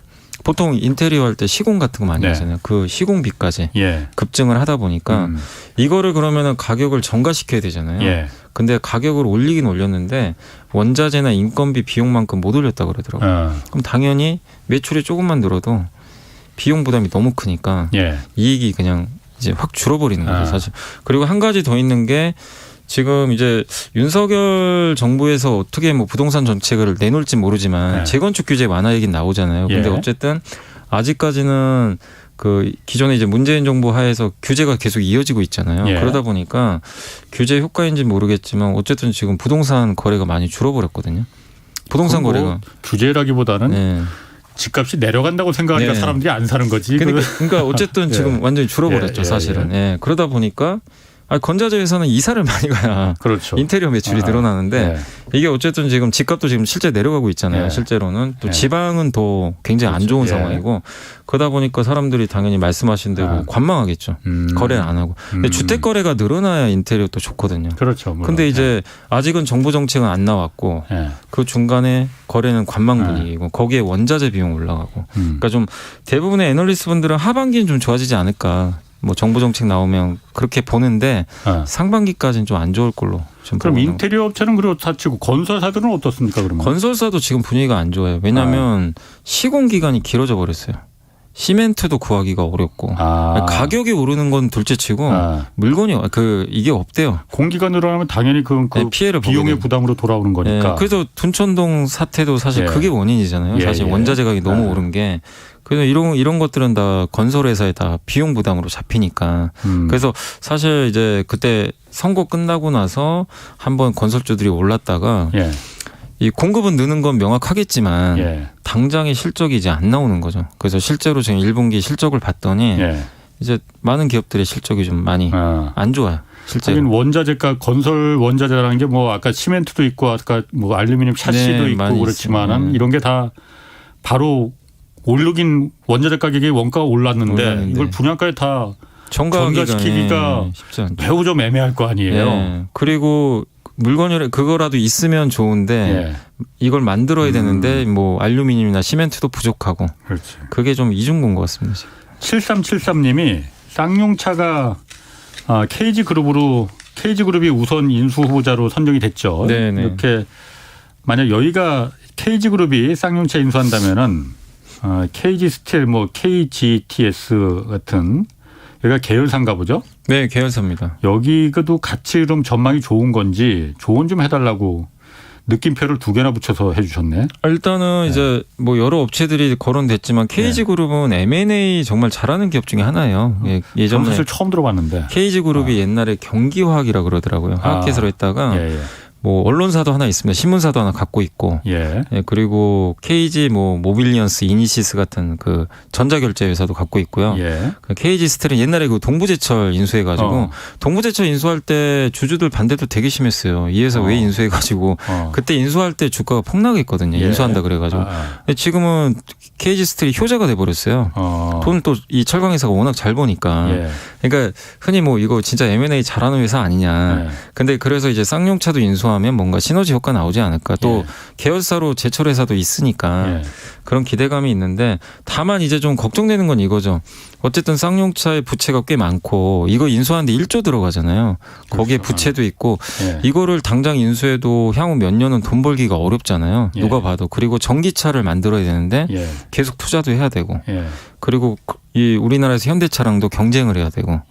보통 인테리어 할 때 시공 같은 거 많이 네. 하잖아요. 그 시공비까지 예. 급증을 하다 보니까 이거를 그러면은 가격을 정가시켜야 되잖아요. 예. 근데 가격을 올리긴 올렸는데 원자재나 인건비 비용만큼 못 올렸다 그러더라고요. 그럼 당연히 매출이 조금만 늘어도 비용 부담이 너무 크니까 예. 이익이 그냥 이제 확 줄어버리는 거죠, 사실. 그리고 한 가지 더 있는 게 지금 이제 윤석열 정부에서 어떻게 뭐 부동산 정책을 내놓을지 모르지만 네. 재건축 규제 완화 얘기는 나오잖아요. 근데 예. 어쨌든 아직까지는 그 기존에 이제 문재인 정부 하에서 규제가 계속 이어지고 있잖아요. 예. 그러다 보니까 규제 효과인지 모르겠지만 어쨌든 지금 부동산 거래가 많이 줄어버렸거든요. 부동산 뭐 거래가. 규제라기보다는 네. 집값이 내려간다고 생각하니까 네. 사람들이 안 사는 거지. 그러니까 어쨌든 예. 지금 완전히 줄어버렸죠, 예, 예, 사실은. 예. 그러다 보니까 건자재 회사는 이사를 많이 가야 그렇죠. 인테리어 매출이 늘어나는데 네. 이게 어쨌든 지금 집값도 지금 실제 내려가고 있잖아요. 예. 실제로는 또 예. 지방은 더 굉장히 안 그렇죠. 좋은 예. 상황이고 그러다 보니까 사람들이 당연히 말씀하신 대로 관망하겠죠. 거래를 안 하고. 근데 주택 거래가 늘어나야 인테리어도 좋거든요. 그렇죠. 물론. 근데 이제 아직은 정부 정책은 안 나왔고 예. 그 중간에 거래는 관망 분위기고 거기에 원자재 비용 올라가고 그러니까 좀 대부분의 애널리스트 분들은 하반기는 좀 좋아지지 않을까. 뭐 정부 정책 나오면 그렇게 보는데 상반기까지는 좀 안 좋을 걸로 좀 그럼 보는 인테리어 업체는 그렇다 치고 건설사들은 어떻습니까 그러면? 건설사도 지금 분위기가 안 좋아요. 왜냐하면 시공 기간이 길어져 버렸어요. 시멘트도 구하기가 어렵고 가격이 오르는 건 둘째치고 물건이 이게 없대요. 공기가 늘어나면 당연히 그 피해를 비용의 부담으로 돌아오는 거니까. 그래서 둔천동 사태도 사실 예. 그게 원인이잖아요. 예, 사실 예. 원자재 가격이 너무 오른 게. 그래서 이런 것들은 다 건설회사에 다 비용 부담으로 잡히니까. 그래서 사실 이제 그때 선거 끝나고 나서 한번 건설주들이 올랐다가 예. 이 공급은 느는 건 명확하겠지만 예. 당장의 실적이 이제 안 나오는 거죠. 그래서 실제로 지금 1분기 실적을 봤더니 예. 이제 많은 기업들의 실적이 좀 많이 안 좋아요. 실제로. 하긴 원자재가 건설 원자재라는 게 뭐 아까 시멘트도 있고 아까 뭐 알루미늄 샤시도 네, 있고 많이 그렇지만은 있어요. 이런 게 다 바로 오르긴 원자재 가격이 원가가 올랐는데 이걸 분양가에 다 전가시키기가 쉽지 않죠. 매우 좀 애매할 거 아니에요. 네. 그리고 물건이 그거라도 있으면 좋은데 이걸 만들어야 되는데 뭐 알루미늄이나 시멘트도 부족하고 그렇지. 그게 좀 이중군 것 같습니다. 7373님이 쌍용차가 KG그룹이 우선 인수 후보자로 선정이 됐죠. 네네. 이렇게 만약 여기가 KG그룹이 쌍용차 인수한다면은 KG스틸 뭐 KGTS 같은 여기가 계열사인가 보죠? 네, 계열사입니다. 여기도 같이 좀 전망이 좋은 건지 조언 좀 해달라고 느낌표를 2개나 붙여서 해주셨네. 일단은 이제 뭐 여러 업체들이 거론됐지만 KG그룹은 M&A 정말 잘하는 기업 중에 하나예요. 예전에 사실 처음 들어봤는데. KG그룹이 옛날에 경기화학이라 그러더라고요. 화학회사로 했다가 뭐 언론사도 하나 있습니다. 신문사도 하나 갖고 있고, 그리고 KG 뭐 모빌리언스, 이니시스 같은 그 전자결제 회사도 갖고 있고요. 그 KG 스틸은 옛날에 그 동부제철 인수해가지고 동부제철 인수할 때 주주들 반대도 되게 심했어요. 이 회사 왜 인수해가지고 그때 인수할 때 주가가 폭락했거든요. 인수한다 그래가지고. 근데 지금은 KG 스틸이 효자가 돼버렸어요. 돈 또 이 철강 회사가 워낙 잘 버니까. 그러니까 흔히 뭐 이거 진짜 M&A 잘하는 회사 아니냐. 근데 그래서 이제 쌍용차도 인수하는 인수하면 뭔가 시너지 효과 나오지 않을까. 또 계열사로 제철 회사도 있으니까 그런 기대감이 있는데 다만 이제 좀 걱정되는 건 이거죠. 어쨌든 쌍용차의 부채가 꽤 많고 이거 인수하는데 1조 들어가잖아요. 거기에 부채도 있고 이거를 당장 인수해도 향후 몇 년은 돈 벌기가 어렵잖아요. 누가 봐도. 그리고 전기차를 만들어야 되는데 계속 투자도 해야 되고 그리고 이 우리나라에서 현대차랑도 경쟁을 해야 되고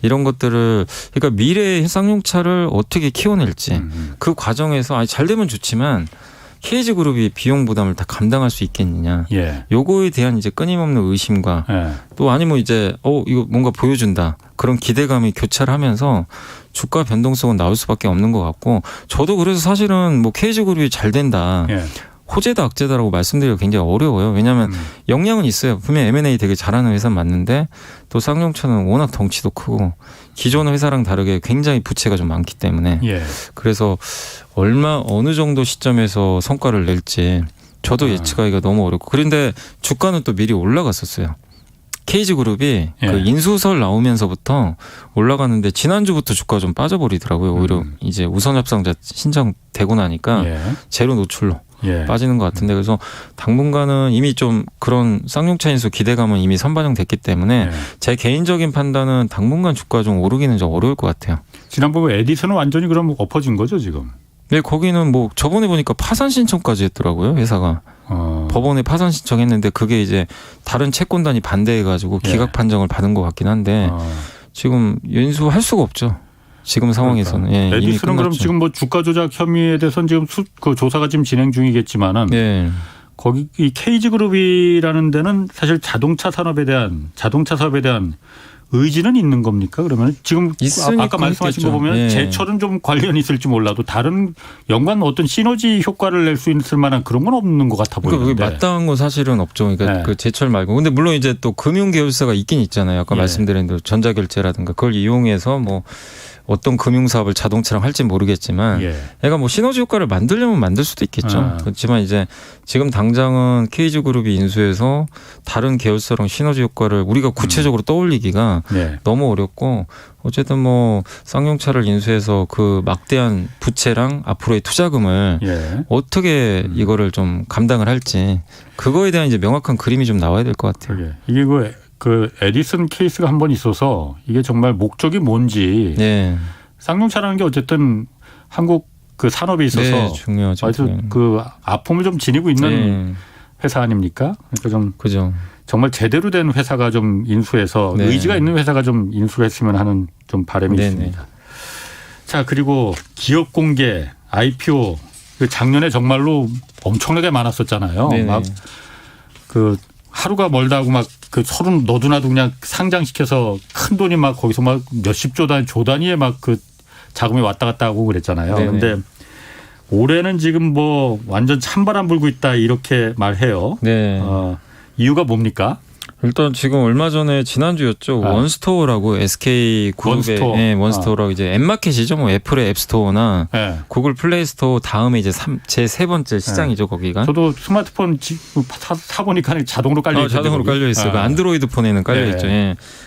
이런 것들을 그러니까 미래의 쌍용차를 어떻게 키워낼지 그 과정에서 잘 되면 좋지만 KG그룹이 비용 부담을 다 감당할 수 있겠느냐. 요거에 대한 이제 끊임없는 의심과 또 아니면 이제 이거 뭔가 보여준다. 그런 기대감이 교차를 하면서 주가 변동성은 나올 수밖에 없는 것 같고 저도 그래서 사실은 뭐 KG그룹이 잘 된다. 호재다 악재다라고 말씀드리기가 굉장히 어려워요. 왜냐하면 역량은 있어요. 분명 M&A 되게 잘하는 회사는 맞는데 또 쌍용차는 워낙 덩치도 크고 기존 회사랑 다르게 굉장히 부채가 좀 많기 때문에 그래서 어느 정도 시점에서 성과를 낼지 저도 예측하기가 너무 어렵고 그런데 주가는 또 미리 올라갔었어요. KG그룹이 그 인수설 나오면서부터 올라갔는데 지난주부터 주가가 좀 빠져버리더라고요. 오히려 이제 우선협상자 신청되고 나니까 제로 노출로 빠지는 것 같은데 그래서 당분간은 이미 좀 그런 쌍용차 인수 기대감은 이미 선반영됐기 때문에 제 개인적인 판단은 당분간 주가 좀 오르기는 좀 어려울 것 같아요. 지난번에 에디슨은 완전히 그럼 엎어진 거죠 지금? 네, 거기는 뭐 저번에 보니까 파산 신청까지 했더라고요 회사가. 법원에 파산 신청했는데 그게 이제 다른 채권단이 반대해가지고 기각 판정을 받은 것 같긴 한데 지금 인수할 수가 없죠. 지금 상황에서는. 그러니까. 에디슨은 그럼 지금 뭐 주가 조작 혐의에 대해서는 지금 그 조사가 지금 진행 중이겠지만은 거기 이 KG그룹이라는 데는 사실 자동차 사업에 대한 의지는 있는 겁니까? 그러면 지금 아까 말씀하신 거 보면 제철은 좀 관련이 있을지 몰라도 다른 연관 어떤 시너지 효과를 낼 수 있을 만한 그런 건 없는 것 같아 보이는데. 그러니까 마땅한 건 사실은 없죠. 그러니까 그 제철 말고. 근데 물론 이제 또 금융 계열사가 있긴 있잖아요. 아까 말씀드린 대로 전자결제라든가 그걸 이용해서 뭐 어떤 금융사업을 자동차랑 할지 모르겠지만 얘가 뭐 시너지 효과를 만들려면 만들 수도 있겠죠. 그렇지만 이제 지금 당장은 KG그룹이 인수해서 다른 계열사랑 시너지 효과를 우리가 구체적으로 떠올리기가 너무 어렵고 어쨌든 뭐 쌍용차를 인수해서 그 막대한 부채랑 앞으로의 투자금을 어떻게 이거를 좀 감당을 할지 그거에 대한 이제 명확한 그림이 좀 나와야 될 것 같아요. 이게 그 에디슨 케이스가 한 번 있어서 이게 정말 목적이 뭔지 쌍용차라는 게 어쨌든 한국 그 산업에 있어서 중요하죠. 아주 그 아픔을 좀 지니고 있는 회사 아닙니까? 그러니까 좀 그죠. 정말 제대로 된 회사가 좀 인수해서 의지가 있는 회사가 좀 인수했으면 하는 좀 바람이 있습니다. 자 그리고 기업 공개 IPO 작년에 정말로 엄청나게 많았었잖아요. 막 그 하루가 멀다 하고 막 그 서른 너도나도 그냥 상장시켜서 큰 돈이 막 거기서 막 몇십 조 단위에 막 그 자금이 왔다 갔다 하고 그랬잖아요. 그런데 올해는 지금 뭐 완전 찬바람 불고 있다 이렇게 말해요. 이유가 뭡니까? 일단 지금 얼마 전에 지난주였죠. 원스토어라고 SK 그룹의 원스토어라고 이제 앱마켓이죠. 뭐 애플의 앱스토어나 구글 플레이스토어 다음에 이제 제 세 번째 시장이죠. 거기가. 저도 스마트폰 사보니까 자동으로 깔려 있어요. 자동으로 깔려 있어요. 그 안드로이드 폰에는 깔려 있죠.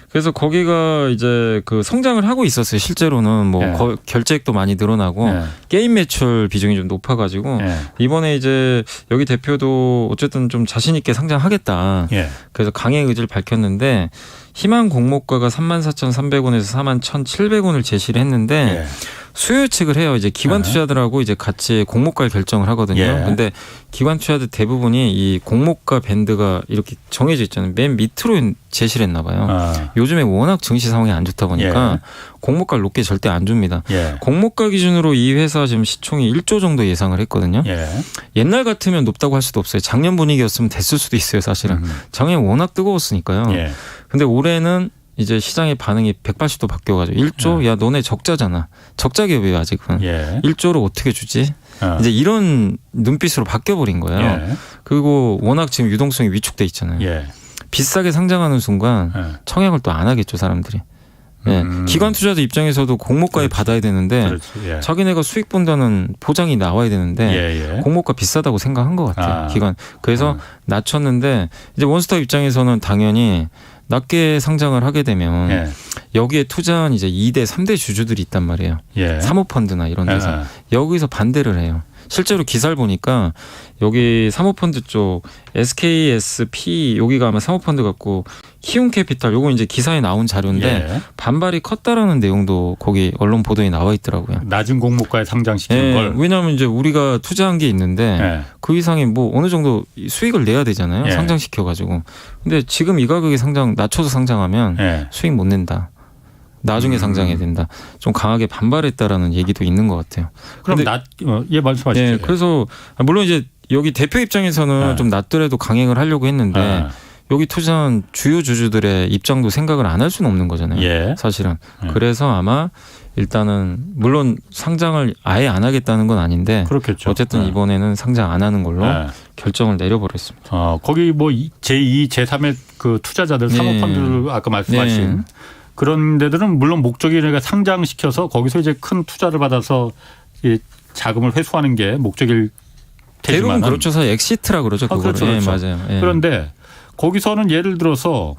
그래서 거기가 이제 그 성장을 하고 있었어요. 실제로는 뭐 결제액도 많이 늘어나고 게임 매출 비중이 좀 높아가지고 이번에 이제 여기 대표도 어쨌든 좀 자신 있게 상장하겠다. 그래서 강행 의지를 밝혔는데 희망 공모가가 34,300원에서 41,700원을 제시를 했는데 수요 예측을 해요. 이제 기관 투자들하고 이제 같이 공모가를 결정을 하거든요. 근데 기관 투자들 대부분이 이 공모가 밴드가 이렇게 정해져 있잖아요. 맨 밑으로 제시를 했나 봐요. 요즘에 워낙 증시 상황이 안 좋다 보니까 공모가를 높게 절대 안 줍니다. 공모가 기준으로 이 회사 지금 시총이 1조 정도 예상을 했거든요. 옛날 같으면 높다고 할 수도 없어요. 작년 분위기였으면 됐을 수도 있어요. 사실은. 작년 워낙 뜨거웠으니까요. 근데 올해는 이제 시장의 반응이 180도 바뀌어가지고 1조? 야 너네 적자잖아. 적자 기업이에요 아직은. 1조를 어떻게 주지? 이제 이런 눈빛으로 바뀌어버린 거예요. 그리고 워낙 지금 유동성이 위축돼 있잖아요. 비싸게 상장하는 순간 청약을 또 안 하겠죠 사람들이. 기관 투자자 입장에서도 공모가에 받아야 되는데 자기네가 수익 본다는 보장이 나와야 되는데 공모가 비싸다고 생각한 것 같아요. 기관. 그래서 낮췄는데 이제 원스톱 입장에서는 당연히 낮게 상장을 하게 되면 여기에 투자한 이제 2대, 3대 주주들이 있단 말이에요. 예. 사모펀드나 이런 데서. 예. 여기서 반대를 해요. 실제로 기사를 보니까 여기 사모펀드 쪽 SKSP 여기가 아마 사모펀드 같고 키움캐피탈 요거 이제 기사에 나온 자료인데 예. 반발이 컸다라는 내용도 거기 언론 보도에 나와 있더라고요. 낮은 공모가에 상장시키는 예, 걸. 왜냐하면 이제 우리가 투자한 게 있는데 예. 그 이상의 뭐 어느 정도 수익을 내야 되잖아요. 예. 상장시켜가지고. 근데 지금 이 가격에 낮춰서 상장하면 예. 수익 못 낸다. 나중에 상장해야 된다. 좀 강하게 반발했다라는 얘기도 있는 것 같아요. 그럼 예, 말씀하시죠. 예, 그래서 물론 이제 여기 대표 입장에서는 예. 좀 낮더라도 강행을 하려고 했는데 예. 여기 투자한 주요 주주들의 입장도 생각을 안 할 수는 없는 거잖아요. 예. 사실은. 예. 그래서 아마 일단은 물론 상장을 아예 안 하겠다는 건 아닌데 그렇겠죠. 어쨌든 예. 이번에는 상장 안 하는 걸로 예. 결정을 내려버렸습니다. 거기 뭐 제2, 제3의 그 투자자들 사모펀드를 아까 말씀하신 네. 그런 데들은 물론 목적이 그러니까 상장시켜서 거기서 이제 큰 투자를 받아서 이 자금을 회수하는 게 목적일 대부분 테지만 그렇죠. 사실 엑시트라 그러죠. 그거를. 그렇죠, 그렇죠. 예, 맞아요. 예. 그런데 거기서는 예를 들어서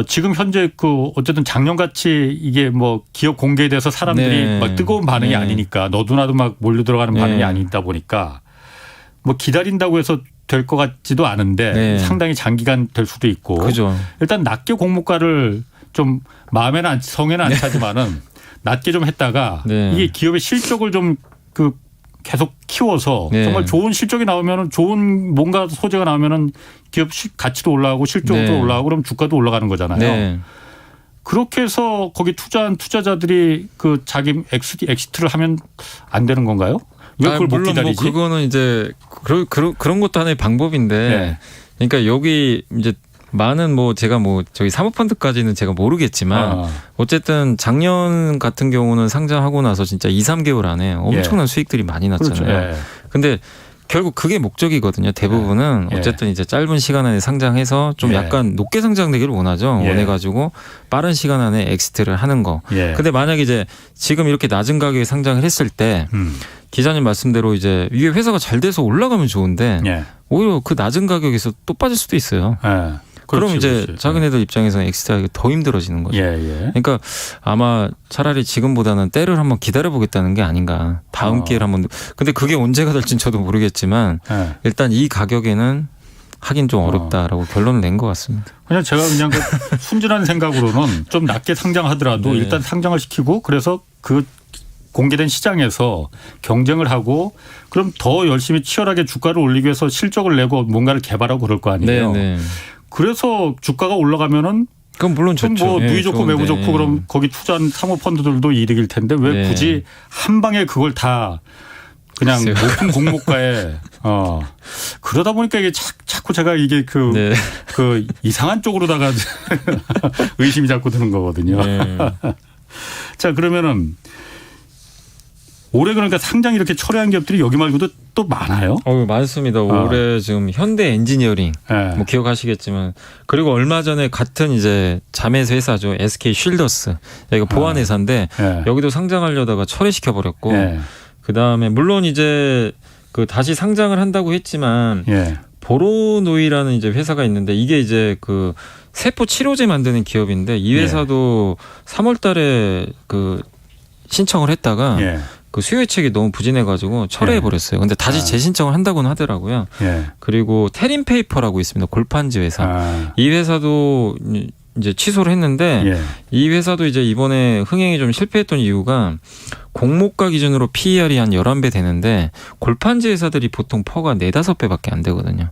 지금 현재 그 어쨌든 작년같이 이게 뭐 기업 공개에 대해서 사람들이 네. 막 뜨거운 반응이 네. 아니니까 너도나도 막 몰려 들어가는 네. 반응이 아니다 보니까 뭐 기다린다고 해서 될 것 같지도 않은데 네. 상당히 장기간 될 수도 있고 그죠. 일단 낮게 공모가를 좀 마음에는 성에는 안 차지만은 낮게 좀 했다가 네. 이게 기업의 실적을 좀 그 계속 키워서 네. 정말 좋은 실적이 나오면은 좋은 뭔가 소재가 나오면은 기업 가치도 올라가고 실적도 네. 올라가고 그럼 주가도 올라가는 거잖아요. 네. 그렇게 해서 거기 투자한 투자자들이 그 자기 엑시트를 하면 안 되는 건가요? 왜 그걸 못 물론 기다리지? 뭐 그거는 이제 그런 것도 하나의 방법인데 네. 그러니까 여기 이제 많은 뭐 제가 뭐 저기 사모펀드까지는 제가 모르겠지만 어쨌든 작년 같은 경우는 상장하고 나서 진짜 2, 3개월 안에 엄청난 수익들이 많이 났잖아요. 그렇죠. 예. 근데 결국 그게 목적이거든요. 대부분은 예. 어쨌든 이제 짧은 시간 안에 상장해서 좀 예. 약간 높게 상장되기를 원하죠. 예. 원해가지고 빠른 시간 안에 엑시트를 하는 거. 예. 근데 만약에 이제 지금 이렇게 낮은 가격에 상장을 했을 때 기자님 말씀대로 이제 이게 회사가 잘 돼서 올라가면 좋은데 예. 오히려 그 낮은 가격에서 또 빠질 수도 있어요. 예. 그럼 이제 그렇지. 자기네들 입장에서는 엑시트하기 더 힘들어지는 거죠. 예, 예. 그러니까 아마 차라리 지금보다는 때를 한번 기다려보겠다는 게 아닌가. 다음 기회를 한번. 근데 그게 언제가 될지는 저도 모르겠지만 예. 일단 이 가격에는 하긴 좀 어렵다라고 결론을 낸 것 같습니다. 그냥 제가 그냥 그 순진한 생각으로는 좀 낮게 상장하더라도 네. 일단 상장을 시키고 그래서 그 공개된 시장에서 경쟁을 하고 그럼 더 열심히 치열하게 주가를 올리기 위해서 실적을 내고 뭔가를 개발하고 그럴 거 아니에요. 네. 그래서 주가가 올라가면은 그럼 물론 좋죠. 뭐 예, 누이 좋고 좋은데. 매부 좋고 그럼 거기 투자한 사모펀드들도 이득일 텐데 왜 네. 굳이 한 방에 그걸 다 그냥 글쎄요. 높은 공모가에 그러다 보니까 이게 자꾸 제가 이게 네. 그 이상한 쪽으로다가 의심이 자꾸 드는 거거든요. 네. 자, 그러면은 올해 그러니까 상장 이렇게 철회한 기업들이 여기 말고도 또 많아요. 많습니다. 올해 지금 현대 엔지니어링 네. 뭐 기억하시겠지만 그리고 얼마 전에 같은 이제 자매 회사죠. SK 쉴더스 여기가 보안 회사인데 네. 여기도 상장하려다가 철회시켜 버렸고 네. 그다음에 물론 이제 그 다시 상장을 한다고 했지만 예. 보로노이라는 이제 회사가 있는데 이게 이제 그 세포 치료제 만드는 기업인데 이 회사도 3월 달에 그 신청을 했다가 예. 그 수요예측이 너무 부진해가지고 철회해버렸어요. 근데 다시 재신청을 한다고는 하더라고요. 예. 그리고 테린페이퍼라고 있습니다. 골판지 회사. 이 회사도 이제 취소를 했는데 예. 이 회사도 이제 이번에 흥행이 좀 실패했던 이유가 공모가 기준으로 PER이 한 11배 되는데 골판지 회사들이 보통 퍼가 4-5배밖에 안 되거든요.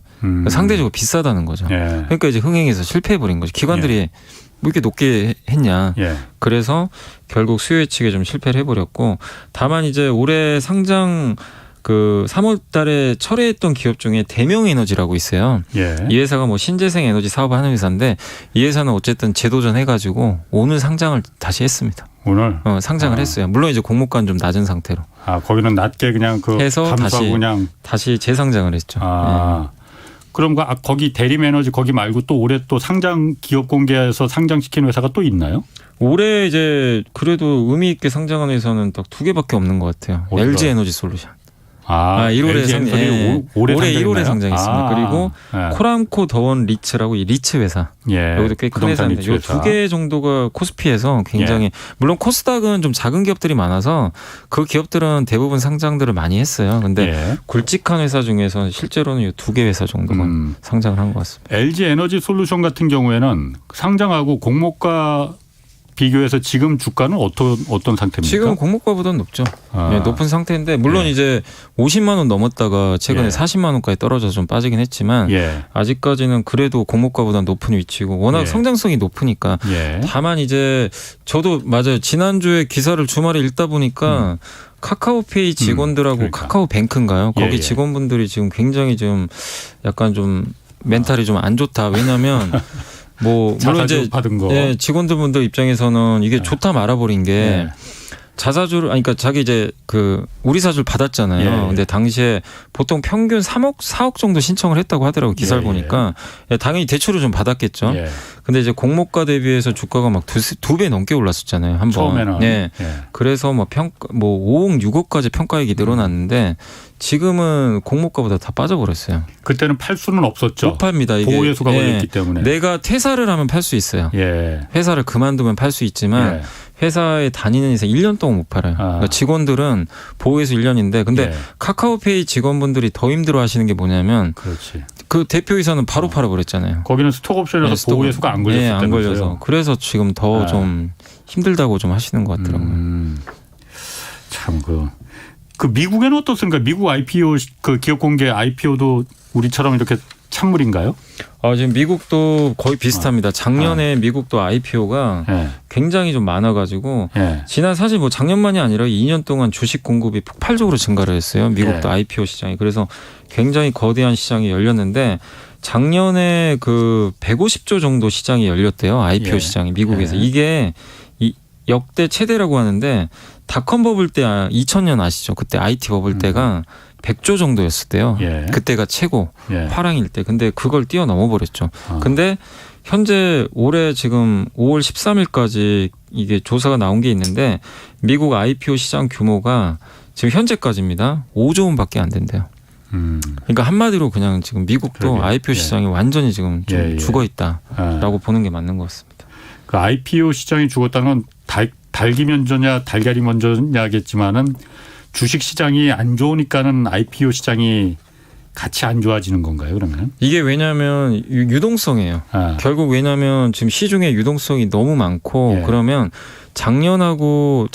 상대적으로 비싸다는 거죠. 예. 그러니까 이제 흥행에서 실패해버린 거죠. 기관들이 뭐 이렇게 높게 했냐. 예. 그래서 결국 수요 예측에 좀 실패를 해버렸고 다만 이제 올해 상장 그 3월 달에 철회했던 기업 중에 대명에너지라고 있어요. 예. 이 회사가 뭐 신재생 에너지 사업을 하는 회사인데 이 회사는 어쨌든 재도전 해가지고 오늘 상장을 다시 했습니다. 오늘 상장을 했어요. 물론 이제 공모가는 좀 낮은 상태로. 거기는 낮게 그냥 그 해서 감수하고 그냥 다시 재상장을 했죠. 그럼 거기 대림에너지 거기 말고 또 올해 또 상장 기업 공개해서 상장시키는 회사가 또 있나요? 올해 이제 그래도 의미 있게 상장한 회사는 딱 2개밖에 없는 것 같아요. 어디가? LG 에너지 솔루션. 1월에 올해 1월에 상장했습니다. 그리고 네. 코람코 더원 리츠라고 이 리츠 회사. 여기도 꽤 큰 회사인데 이 두 개 정도가 코스피에서 굉장히 물론 코스닥은 좀 작은 기업들이 많아서 그 기업들은 대부분 상장들을 많이 했어요. 근데 굵직한 회사 중에서 실제로는 이 두 개 회사 정도가 상장을 한 것 같습니다. LG 에너지 솔루션 같은 경우에는 상장하고 공모가 비교해서 지금 주가는 어떤 상태입니까? 지금 공모가보다는 높죠. 높은 상태인데 물론 이제 50만 원 넘었다가 최근에 40만 원까지 떨어져서 좀 빠지긴 했지만 아직까지는 그래도 공모가보다는 높은 위치고 워낙 성장성이 높으니까 다만 이제 저도 맞아요. 지난주에 기사를 주말에 읽다 보니까 카카오페이 직원들하고 그러니까. 카카오뱅크인가요? 거기 직원분들이 지금 굉장히 좀 약간 좀 멘탈이 좀 안 좋다. 왜냐하면 물론 이제 받은 거. 직원들분들 입장에서는 이게 좋다 말아버린 게 자사주를 그러니까 자기 이제 그 우리사주를 받았잖아요. 근데 당시에 보통 평균 3억, 4억 정도 신청을 했다고 하더라고요. 기사를 보니까 당연히 대출을 좀 받았겠죠. 근데 이제 공모가 대비해서 주가가 막 두 배 넘게 올랐었잖아요. 한 번. 처음에는. 그래서 5억, 6억까지 평가액이 늘어났는데 지금은 공모가보다 다 빠져버렸어요. 그때는 팔 수는 없었죠. 못 팝니다. 이게 보호예수가 걸렸기 때문에. 내가 퇴사를 하면 팔 수 있어요. 회사를 그만두면 팔 수 있지만 회사에 다니는 이상 1년 동안 못 팔아요. 그러니까 직원들은 보호예수 1년인데 근데 카카오페이 직원분들이 더 힘들어 하시는 게 뭐냐면 그 대표이사는 바로 팔아버렸잖아요. 거기는 스톡옵션이라서 보호예수가 안 걸렸어요. 안 걸려서. 그래서 지금 더 좀 힘들다고 좀 하시는 것 같더라고요. 참 그 미국에는 어떻습니까? 미국 IPO 그 기업 공개 IPO도 우리처럼 이렇게 찬물인가요? 지금 미국도 거의 비슷합니다. 작년에 미국도 IPO가 굉장히 좀 많아가지고 지난 사실 작년만이 아니라 2년 동안 주식 공급이 폭발적으로 증가를 했어요. 미국도 IPO 시장이. 그래서 굉장히 거대한 시장이 열렸는데 작년에 그 150조 정도 시장이 열렸대요. IPO 시장이 미국에서. 이게 역대 최대라고 하는데 닷컴 버블 때 2000년 아시죠? 그때 IT 버블 때가 100조 정도였을 때요. 그때가 최고 화랑일 때. 근데 그걸 뛰어넘어 버렸죠. 근데 현재 올해 지금 5월 13일까지 이게 조사가 나온 게 있는데 미국 IPO 시장 규모가 지금 현재까지입니다. 5조 원밖에 안 된대요. 그러니까 한마디로 그냥 지금 미국도 IPO 시장이 완전히 지금 좀 죽어 있다라고 보는 게 맞는 것 같습니다. 그 IPO 시장이 죽었다는 건 닭이 먼저냐 달걀이 먼저냐겠지만은 주식 시장이 안 좋으니까는 IPO 시장이 같이 안 좋아지는 건가요, 그러면? 이게 왜냐하면 유동성이에요. 결국 왜냐하면 지금 시중에 유동성이 너무 많고 그러면 작년하고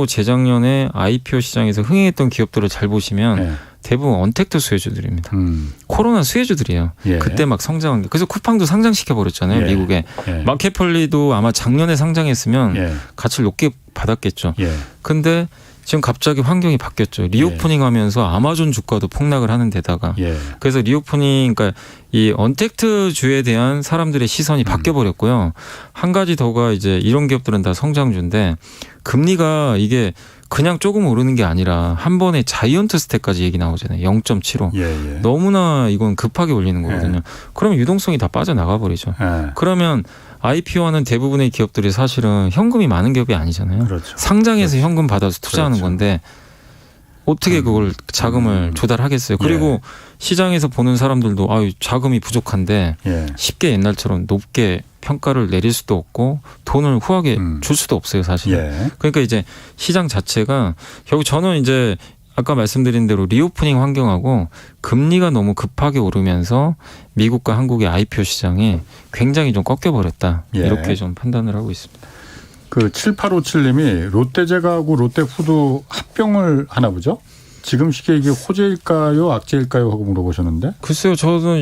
재작년에 IPO 시장에서 흥행했던 기업들을 잘 보시면 대부분 언택트 수혜주들입니다. 코로나 수혜주들이에요. 그때 막 성장한 게. 그래서 쿠팡도 상장시켜 버렸잖아요. 미국에. 마켓플리도 아마 작년에 상장했으면 가치를 높게 받았겠죠. 근데 지금 갑자기 환경이 바뀌었죠. 리오프닝 하면서 아마존 주가도 폭락을 하는 데다가. 그래서 리오프닝, 그러니까 이 언택트 주에 대한 사람들의 시선이 바뀌어 버렸고요. 한 가지 더가 이제 이런 기업들은 다 성장주인데 금리가 이게 그냥 조금 오르는 게 아니라 한 번에 자이언트 스택까지 얘기 나오잖아요. 0.75. 너무나 이건 급하게 올리는 거거든요. 그러면 유동성이 다 빠져나가 버리죠. 그러면 IPO하는 대부분의 기업들이 사실은 현금이 많은 기업이 아니잖아요. 상장해서 현금 받아서 투자하는 건데 어떻게 그걸 자금을 조달하겠어요. 그리고 시장에서 보는 사람들도 자금이 부족한데 쉽게 옛날처럼 높게 평가를 내릴 수도 없고 돈을 후하게 줄 수도 없어요, 사실. 그러니까 이제 시장 자체가 결국 저는 이제 아까 말씀드린 대로 리오프닝 환경하고 금리가 너무 급하게 오르면서 미국과 한국의 IPO 시장이 굉장히 좀 꺾여버렸다. 이렇게 좀 판단을 하고 있습니다. 그 7857님이 롯데제과하고 롯데푸드 합병을 하나 보죠? 지금 시기에 이게 호재일까요, 악재일까요 하고 물어보셨는데. 글쎄요, 저도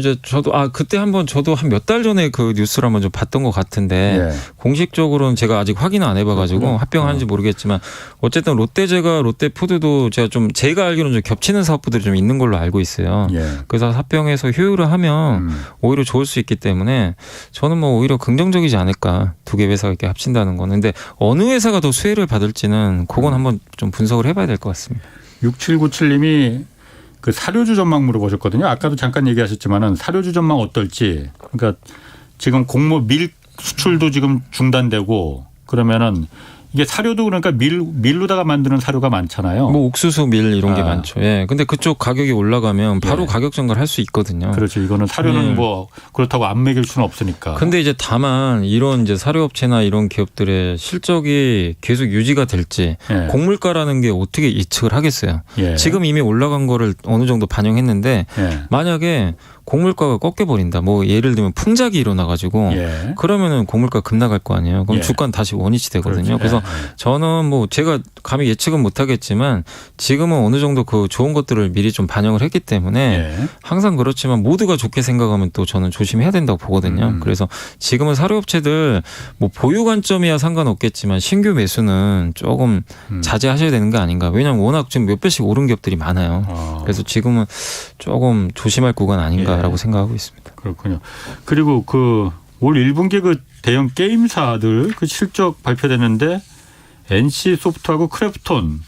그때 한번 저도 한 몇 달 전에 그 뉴스를 한번 좀 봤던 것 같은데 공식적으로는 제가 아직 확인을 안 해봐가지고 합병하는지 모르겠지만 어쨌든 롯데제과, 롯데푸드도 제가 알기로는 좀 겹치는 사업부들이 좀 있는 걸로 알고 있어요. 그래서 합병해서 효율을 하면 오히려 좋을 수 있기 때문에 저는 오히려 긍정적이지 않을까. 두 개 회사가 이렇게 합친다는 거는. 근데 어느 회사가 더 수혜를 받을지는 그건 한번 좀 분석을 해봐야 될 것 같습니다. 6797님이 그 사료주 전망 물어보셨거든요. 아까도 잠깐 얘기하셨지만은 사료주 전망 어떨지. 그러니까 지금 밀 수출도 지금 중단되고 그러면은 이게 사료도 그러니까 밀로다가 만드는 사료가 많잖아요. 뭐 옥수수 밀 이런 게 많죠. 예. 근데 그쪽 가격이 올라가면 바로 예. 가격 전가를 할 수 있거든요. 그렇죠. 이거는 사료는 뭐 그렇다고 안 먹일 수는 없으니까. 근데 이제 다만 이런 이제 사료업체나 이런 기업들의 실적이 계속 유지가 될지 예. 곡물가라는 게 어떻게 예측을 하겠어요. 예. 지금 이미 올라간 거를 어느 정도 반영했는데 예. 만약에 곡물가가 꺾여버린다. 뭐 예를 들면 풍작이 일어나가지고 예. 그러면은 곡물가 급락할 거 아니에요. 그럼 예. 주가는 다시 원위치 되거든요. 그렇죠. 그래서 저는 뭐 제가 감히 예측은 못하겠지만 지금은 어느 정도 그 좋은 것들을 미리 좀 반영을 했기 때문에 예. 항상 그렇지만 모두가 좋게 생각하면 또 저는 조심해야 된다고 보거든요. 그래서 지금은 사료업체들 뭐 보유 관점이야 상관없겠지만 신규 매수는 조금 자제하셔야 되는 거 아닌가. 왜냐하면 워낙 지금 몇 배씩 오른 기업들이 많아요. 그래서 지금은 조금 조심할 구간 아닌가라고 생각하고 있습니다. 그렇군요. 그리고 그 올 1분기 그 대형 게임사들 그 실적 발표됐는데 NC 소프트하고 크래프톤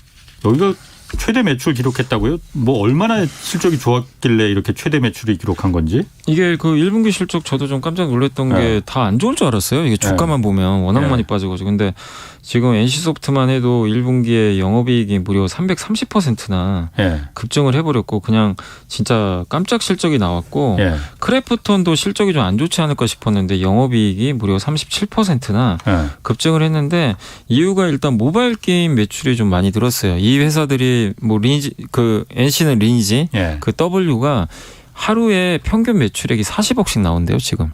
여기가 최대 매출 기록했다고요? 뭐 얼마나 실적이 좋았길래 이렇게 최대 매출이 기록한 건지? 이게 그 1분기 실적 저도 좀 깜짝 놀랐던 게 다 안 좋을 줄 알았어요. 이게 주가만 보면 워낙 많이 빠져가지고. 근데 지금 NC소프트만 해도 1분기에 영업이익이 무려 330%나 급증을 해버렸고 그냥 진짜 깜짝 실적이 나왔고 크래프톤도 실적이 좀 안 좋지 않을까 싶었는데 영업이익이 무려 37%나 급증을 했는데 이유가 일단 모바일 게임 매출이 좀 많이 늘었어요. 이 회사들이 뭐 리니지 그 NC는 리니지 그 W가 하루에 평균 매출액이 40억씩 나온대요 지금.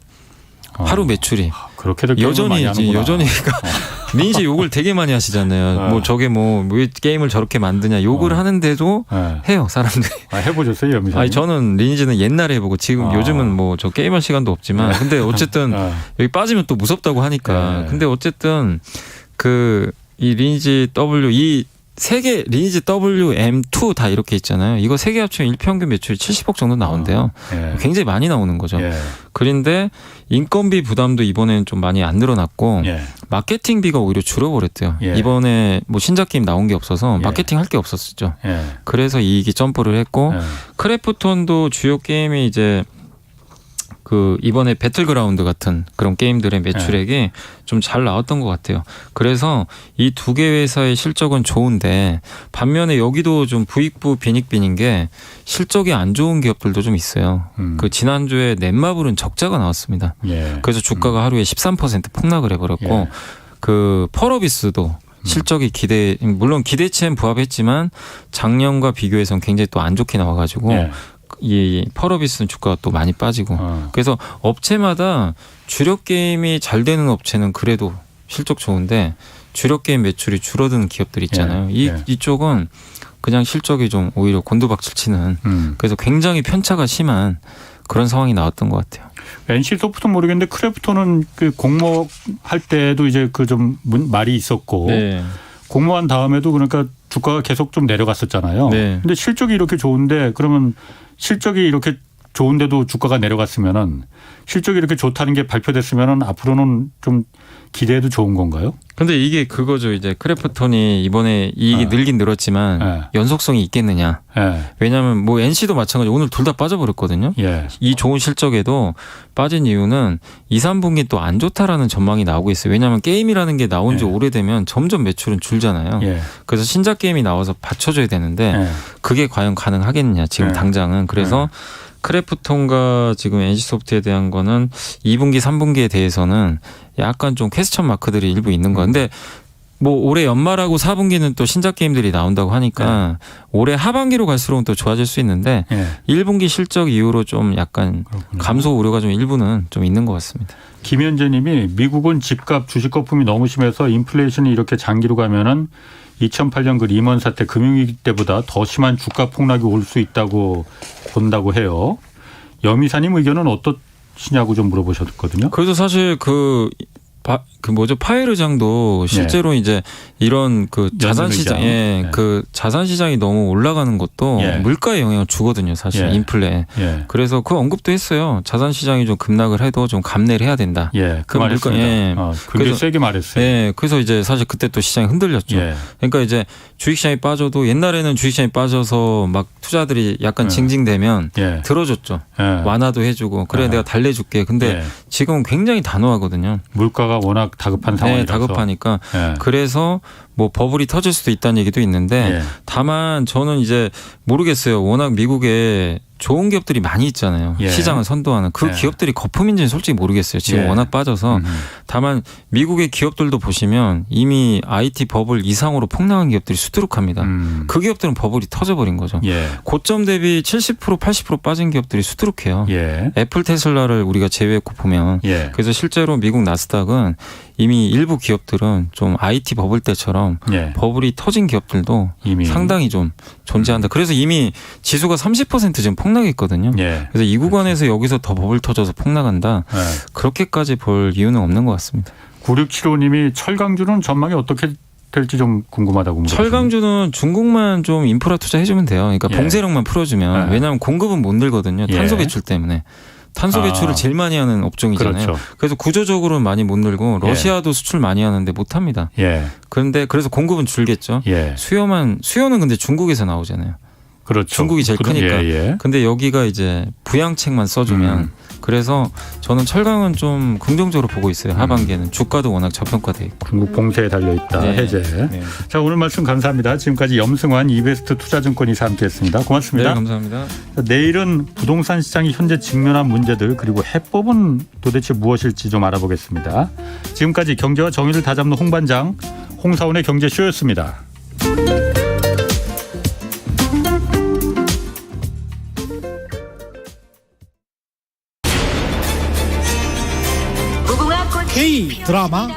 하루 매출이. 그렇게도 여전히 그러니까 리니지 욕을 되게 많이 하시잖아요. 뭐 저게 뭐 왜 게임을 저렇게 만드냐 욕을 하는데도 해요 사람들이. 해보셨어요, 염기사님? 아니 저는 리니지는 옛날에 해보고 지금 요즘은 뭐 저 게임할 시간도 없지만 근데 어쨌든 여기 빠지면 또 무섭다고 하니까. 근데 어쨌든 그 이 리니지 W 이 세 개 리니지 WM2 다 이렇게 있잖아요. 이거 세 개 합치면 일평균 매출이 70억 정도 나온대요. 굉장히 많이 나오는 거죠. 그런데 인건비 부담도 이번에는 좀 많이 안 늘어났고 마케팅비가 오히려 줄어버렸대요. 이번에 뭐 신작 게임 나온 게 없어서 마케팅 할 게 없었죠. 그래서 이익이 점프를 했고 크래프톤도 주요 게임이 이제 그 이번에 배틀그라운드 같은 그런 게임들의 매출액이 좀 잘 나왔던 것 같아요. 그래서 이 두 개 회사의 실적은 좋은데 반면에 여기도 좀 부익부 빈익빈인 게 실적이 안 좋은 기업들도 좀 있어요. 그 지난주에 넷마블은 적자가 나왔습니다. 그래서 주가가 하루에 13% 폭락을 해버렸고 그 펄어비스도 실적이 물론 기대치엔 부합했지만 작년과 비교해서는 굉장히 또 안 좋게 나와가지고 이 펄어비스는 주가가 또 많이 빠지고 그래서 업체마다 주력 게임이 잘 되는 업체는 그래도 실적 좋은데 주력 게임 매출이 줄어드는 기업들 있잖아요. 이쪽은 그냥 실적이 좀 오히려 곤두박질 치는 그래서 굉장히 편차가 심한 그런 상황이 나왔던 것 같아요. NC 소프트는 모르겠는데 크래프톤은 그 공모할 때도 이제 그 좀 말이 있었고 공모한 다음에도 그러니까 주가가 계속 좀 내려갔었잖아요. 근데 실적이 이렇게 좋은데 그러면 실적이 이렇게 좋은데도 주가가 내려갔으면은 실적이 이렇게 좋다는 게 발표됐으면은 앞으로는 좀 기대해도 좋은 건가요? 근데 이게 그거죠. 이제 크래프톤이 이번에 이익이 늘긴 늘었지만 연속성이 있겠느냐. 왜냐하면 뭐 NC도 마찬가지로 오늘 둘 다 빠져버렸거든요. 이 좋은 실적에도 빠진 이유는 2, 3분기 또 안 좋다라는 전망이 나오고 있어요. 왜냐하면 게임이라는 게 나온 지 오래되면 점점 매출은 줄잖아요. 그래서 신작 게임이 나와서 받쳐줘야 되는데 그게 과연 가능하겠느냐 지금 당장은. 그래서 크래프톤과 지금 NC소프트에 대한 거는 2분기, 3분기에 대해서는 약간 좀 퀘스천 마크들이 일부 있는 거. 근데 뭐 올해 연말하고 4분기는 또 신작 게임들이 나온다고 하니까 올해 하반기로 갈수록 또 좋아질 수 있는데 1분기 실적 이후로 좀 약간 감소 우려가 좀 일부는 좀 있는 것 같습니다. 김현재 님이 미국은 집값 주식 거품이 너무 심해서 인플레이션이 이렇게 장기로 가면은 2008년 그 리먼 사태 금융위기 때보다 더 심한 주가 폭락이 올 수 있다고 본다고 해요. 염이사님 의견은 어떠시냐고 좀 물어보셨거든요. 그래서 사실 그 파이르장도 실제로 이제 이런 그 자산시장, 그 자산시장이 너무 올라가는 것도 물가에 영향을 주거든요, 사실 인플레. 그래서 그 언급도 했어요. 자산시장이 좀 급락을 해도 좀 감내를 해야 된다. 그 말했습니다. 굉장히 세게 말했어요. 그래서 이제 사실 그때 또 시장이 흔들렸죠. 그러니까 이제 주식시장이 빠져도 옛날에는 주식시장이 빠져서 막 투자들이 약간 징징대면 들어줬죠. 완화도 해주고 그래 내가 달래줄게. 근데 지금은 굉장히 단호하거든요. 물가가 워낙 다급한 상황이라서. 네, 다급하니까. 예. 그래서 뭐 버블이 터질 수도 있다는 얘기도 있는데 예. 다만 저는 이제 모르겠어요. 워낙 미국에 좋은 기업들이 많이 있잖아요. 예. 시장을 선도하는 그 예. 기업들이 거품인지는 솔직히 모르겠어요. 지금 예. 워낙 빠져서. 다만 미국의 기업들도 보시면 이미 IT 버블 이상으로 폭락한 기업들이 수두룩합니다. 그 기업들은 버블이 터져버린 거죠. 예. 고점 대비 70% 80% 빠진 기업들이 수두룩해요. 예. 애플 테슬라를 우리가 제외했고 보면 예. 그래서 실제로 미국 나스닥은 이미 일부 기업들은 좀 IT 버블 때처럼 예. 버블이 터진 기업들도 이미. 상당히 좀 존재한다. 그래서 이미 지수가 30% 지금 폭락했거든요. 예. 그래서 이 구간에서 여기서 더 버블 터져서 폭락한다. 예. 그렇게까지 볼 이유는 없는 것 같습니다. 9675님이 철강주는 전망이 어떻게 될지 좀 궁금하다고. 철강주는 중국만 좀 인프라 투자해주면 돼요. 그러니까 예. 봉쇄력만 풀어주면 예. 왜냐하면 공급은 못 늘거든요. 예. 탄소 배출 때문에. 탄소 배출을 제일 많이 하는 업종이잖아요. 그렇죠. 그래서 구조적으로는 많이 못 늘고 러시아도 수출 많이 하는데 못 합니다. 예. 그런데 그래서 공급은 줄겠죠. 예. 수요는 근데 중국에서 나오잖아요. 그렇죠. 중국이 제일 크니까. 예. 예. 근데 여기가 이제 부양책만 써주면 그래서 저는 철강은 좀 긍정적으로 보고 있어요. 하반기에는 주가도 워낙 저평가돼 있고. 중국 봉쇄에 달려있다. 네. 해제. 네. 자, 오늘 말씀 감사합니다. 지금까지 염승환 이베스트 투자증권 이사 함께했습니다. 고맙습니다. 네, 감사합니다. 자, 내일은 부동산 시장이 현재 직면한 문제들 그리고 해법은 도대체 무엇일지 좀 알아보겠습니다. 지금까지 경제와 정의를 다잡는 홍반장 홍사원의 경제쇼였습니다. K 드라마